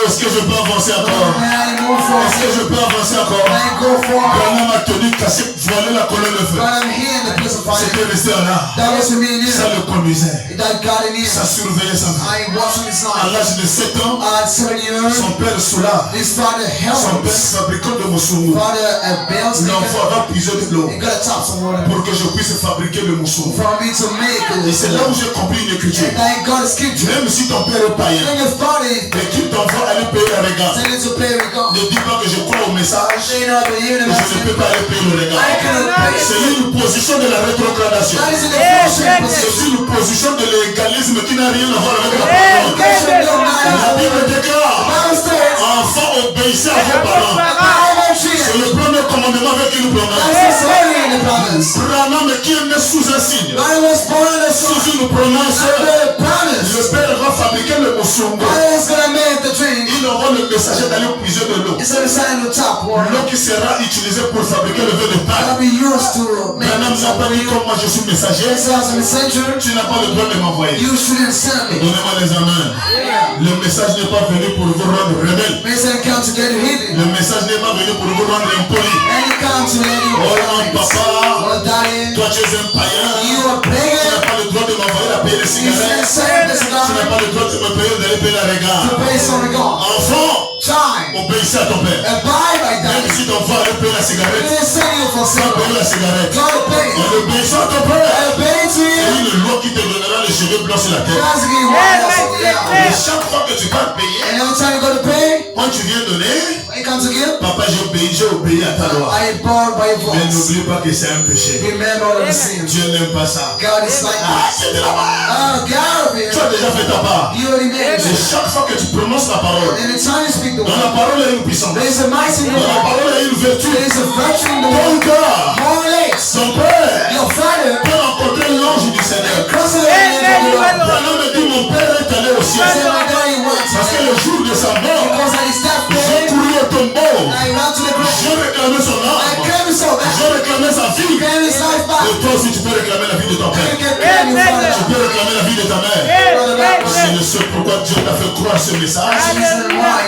Est-ce que je peux avancer encore? may I move Est-ce forward? que je peux avancer encore? May I go forward? Branham a tenu caché, voilé la colonne de feu. But I'm here in the place of fire. C'était resté là. That was for me and you. Ça le conduisait. That God in you. Ça surveillait sa vie. I watched his À life. l'âge de de 7 ans, At 7 years, son père Soula, his father son père helped. fabricant de moussoumou. Father bells. L'enfant va puiser de l'eau He got to top some water pour que je puisse fabriquer le moussoumou. for me to make Et it. c'est là où j'ai compris une écriture. And I got a scripture. Même si ton père est païen, Then your father is et qu'il t'envoie aller payer le regard, telling to pay regard. ne dis pas que je crois au message Say not to hear et the je ne peux message. pas aller payer le regard. I cannot pay. C'est une position de la rétrogradation. That is in the bullshit C'est position. une position de l'égalisme qui n'a rien à voir avec la parole. La Bible déclare, Bible says, enfants obéissez à vos parents. C'est le premier commandement avec une promesse. Branham qui est né sous un signe, sous une promesse, le père va fabriquer le moussoumbo. Il envoie le messager d'aller puiser de l'eau. L'eau qui sera utilisée pour fabriquer le vin de Pâques. Branham n'a pas dit comme moi je suis messager, tu n'as pas le droit de m'envoyer. Donnez-moi les amens. Le message n'est pas venu pour vous rendre rebelle. Le message n'est pas venu pour vous rendre impoli. Oh non, papa, toi tu es un païen. Tu n'as pas le droit de m'envoyer à payer les cigarettes. Tu n'as pas le droit de me payer d'aller payer la regard. Enfant, obéissez à ton père. Même si ton frère allait payer la cigarette, sans payer la cigarette. En obéissant à ton père, c'est une loi qui te donnera les cheveux blancs sur la tête. Et chaque fois que tu vas payer, quand tu viens donner, papa j'ai obéi à ta loi. Mais n'oublie pas que c'est un péché. Dieu n'aime pas ça. C'est de la mort. Tu as déjà fait ta part. Et chaque fois que tu prononces la parole, dans la parole il y a une puissance. Dans la parole il y a une vertu. Ton cœur, ton père peut rencontrer l'ange du Seigneur. Branham me dit mon père est allé au ciel. Parce que le jour de sa mort, j'ai couru au tombeau. J'ai réclamé son âme. J'ai réclamé sa vie. Et toi aussi tu peux réclamer la vie de ton père. Tu peux réclamer la vie de ta mère. C'est le seul pourquoi Dieu t'a fait croire ce message.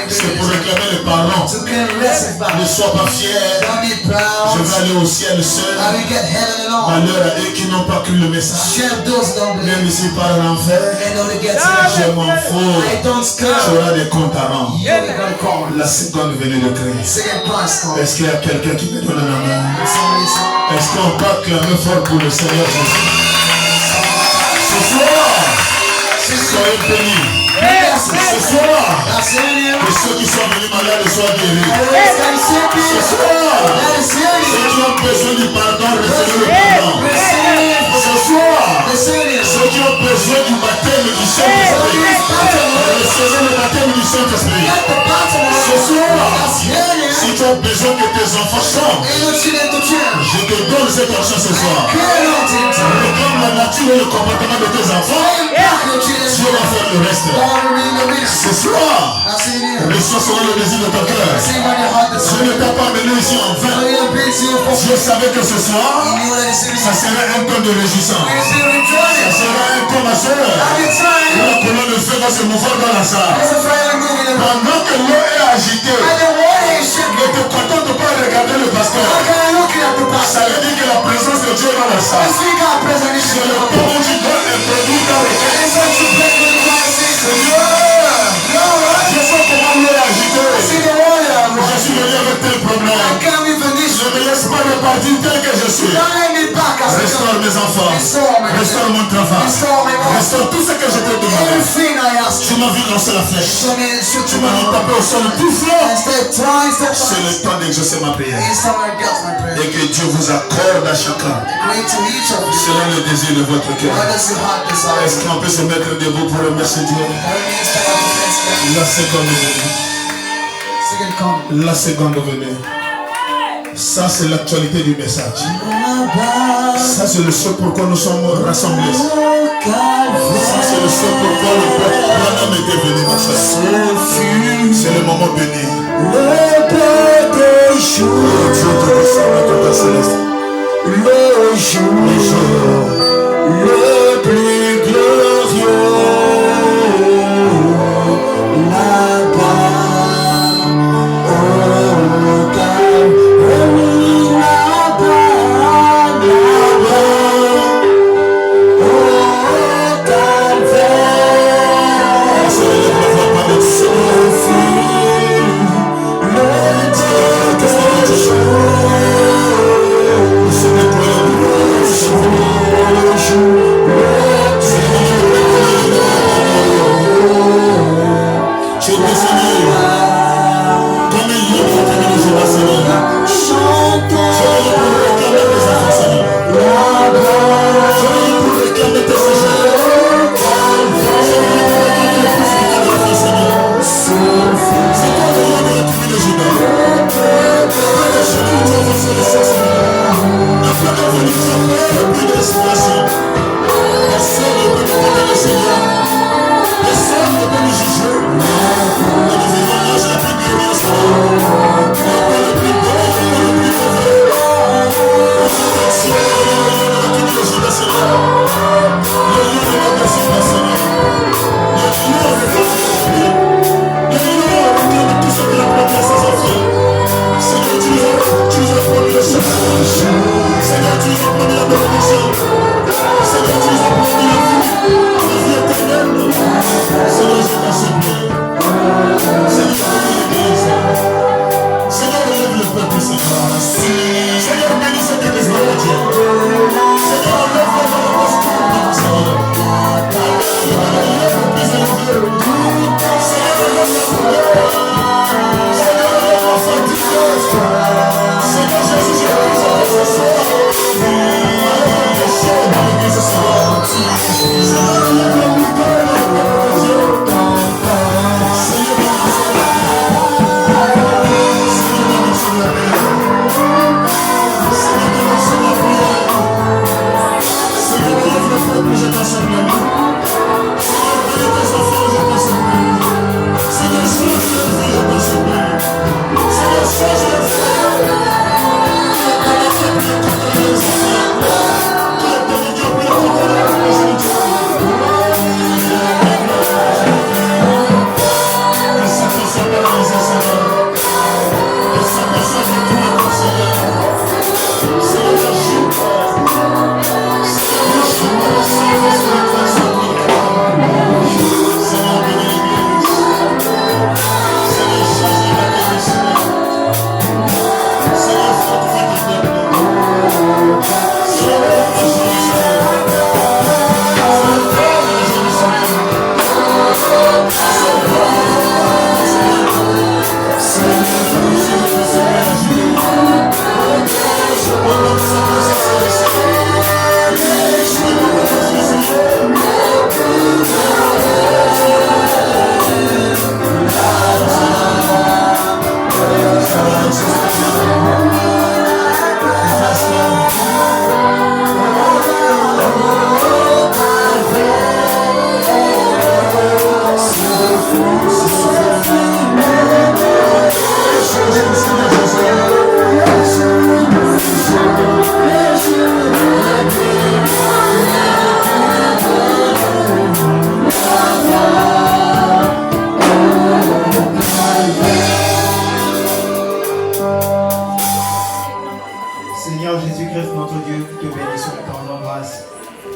C'est pour réclamer les parents. Ne sois pas fier. Je vais aller au ciel seul. Malheur à eux qui n'ont pas cru le message. Même si par l'enfer, je m'en fous. Tu auras des comptes à rendre. La seconde venue de Christ. Est-ce qu'il y a quelqu'un qui me donne la main? Est-ce qu'on peut clamer fort pour le Seigneur Jésus? Ce soir, soyez bénis. Ce soir, que ceux qui sont venus malades soient guéris. Ce soir, ceux qui ont besoin du pardon, recevez le pardon. Ce soir, ceux qui ont besoin du baptême du Saint-Esprit, recevez le baptême du Saint-Esprit. Ce soir, si tu as besoin que tes enfants chantent, je te donne cette action ce soir. Regarde la nature et le comportement de tes enfants. Dieu va faire le reste. Ce soir, reçois selon le désir de ton cœur. Je ne t'ai pas amené ici en vain. Je savais que ce soir, ça serait un temps de réjouissance. Ça serait un temps, ma soeur. La colonne de feu va se mouvoir dans la salle. Pendant que l'eau est agitée, ne te contente pas de regarder le pasteur. Ça veut dire que la présence de Dieu est dans la salle. C'est le temps où tu dois introduire dans le cœur. Seigneur, je sens comment l'eau est agitée. Je suis venu avec tel problème. Ne me laisse pas repartir tel que je suis. Restaure mes enfants. Restaure mon travail. Restaure tout ce que je t'ai demandé. Tu m'as vu lancer la flèche. Tu m'as mis taper au sol tout flanc. C'est le temps d'exaucer ma prière. Et que Dieu vous accorde à chacun selon le désir de votre cœur. Est-ce qu'on peut se mettre debout pour remercier Dieu? La seconde venue. La seconde venue. Ça c'est l'actualité du message. Ça c'est le seul pourquoi nous sommes rassemblés. Ça c'est le seul pourquoi le peuple Branham était venu, ma soeur. C'est le moment béni. Le jour de ressemble au Père Céleste. Le jour le plus glorieux.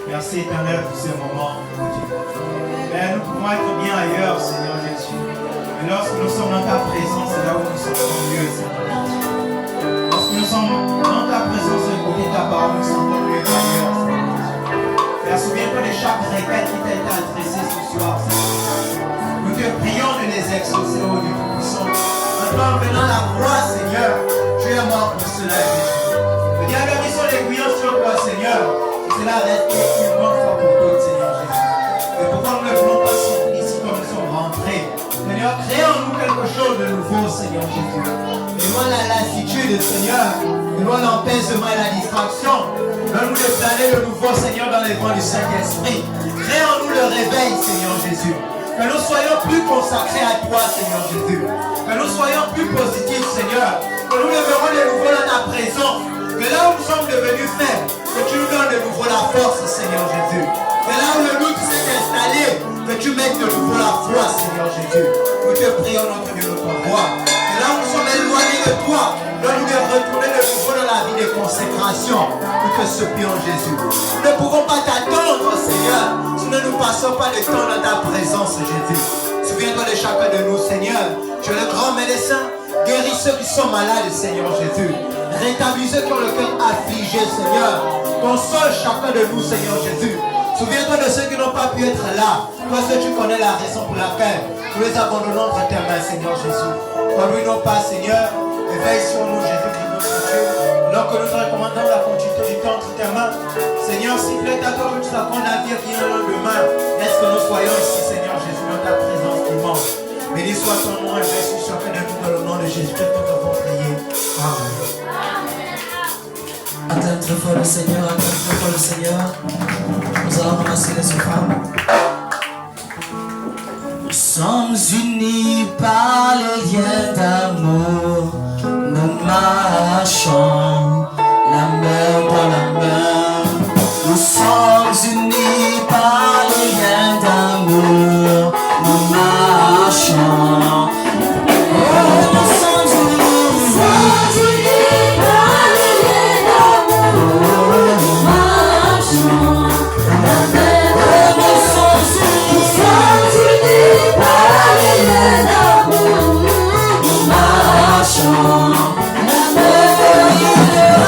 Merci éternel pour ce moment. Mais nous pouvons être bien ailleurs, Seigneur Jésus. Mais lorsque nous sommes dans ta présence, c'est là où nous sommes mieux, Seigneur Jésus. Lorsque nous sommes dans ta présence et écouter ta parole, nous sommes mieux qu'ailleurs, Seigneur Jésus. Père, souviens-toi de chaque requête qui t'a été adressée ce soir, Seigneur. Nous te prions de les exaucer au Dieu Tout-Puissant. Maintenant, en venant à la croix, Seigneur, tu es mort pour cela, Jésus. Le diable a mis son aiguillon sur toi, Seigneur. Cela reste une bonne fois pour toutes, Seigneur Jésus. Et pourquoi nous ne voulons pas sortir ici comme nous sommes rentrés? Seigneur, crée en nous quelque chose de nouveau, Seigneur Jésus. Éloigne la lassitude, Seigneur. Éloigne l'empêchement et la distraction. Donne-nous de planer de nouveau, Seigneur, dans les vents du Saint-Esprit. Crée en nous le réveil, Seigneur Jésus. Que nous soyons plus consacrés à toi, Seigneur Jésus. Que nous soyons plus positifs, Seigneur. Que nous leverons de nouveau dans ta présence. Que là où nous sommes devenus faibles, que tu nous donnes de nouveau la force, Seigneur Jésus. Que là où le doute s'est installé, que tu mettes de nouveau la foi, Seigneur Jésus. Nous te prions notre Dieu, notre roi. Que là où nous sommes éloignés de toi, donne-nous de retourner de nouveau dans la vie de consécration. Nous te supplions, Jésus. Nous ne pouvons pas t'attendre, Seigneur, si nous ne nous passons pas de temps dans ta présence, Jésus. Souviens-toi de chacun de nous, Seigneur. Tu es le grand médecin. Guéris ceux qui sont malades, Seigneur Jésus. Rétablis ceux qui ont le cœur affligé, Seigneur. Console chacun de nous, Seigneur Jésus. Souviens-toi de ceux qui n'ont pas pu être là. Toi, seul, tu connais la raison pour laquelle nous les abandonnons entre tes mains, Seigneur Jésus. Conduis-nous pas, Seigneur. Éveille sur nous, Jésus, qui nous Dieu. Alors que nous te recommandons la continuité du temps entre tes mains. Seigneur, s'il plaît à toi que tu t'apprends la vie bien le lendemain. Laisse que nous soyons ici, Seigneur Jésus, dans ta présence immense. Béni soit ton nom et béni soit chacun de nous dans le nom de Jésus-Christ que nous avons prié. Amen. Acclame très fort le Seigneur, acclame très fort le Seigneur. Nous allons ramasser les offrandes. Nous sommes unis par les liens d'amour. Nous marchons la main dans la main. Nous sommes unis par les liens d'amour. Nous marchons. Oh, nous sommes unis par les liens d'amour. Nous marchons la main dans la main. Nous sommes unis par les liens d'amour. Nous marchons la main dans la main.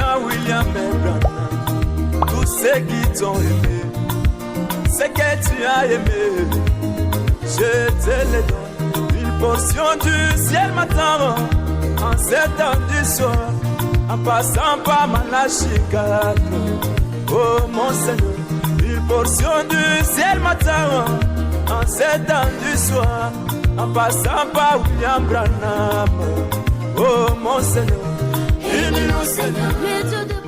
frère William Branham, tous ceux qui t'ont aimé, ce que tu as aimé, je te le donne. Une portion du ciel m'attend en cet temps du soir, en passant par Malachie 4. Oh mon Seigneur, une portion du ciel m'attend en cet temps du soir, en passant par William Branham. Oh mon Seigneur, il nous Seigneur.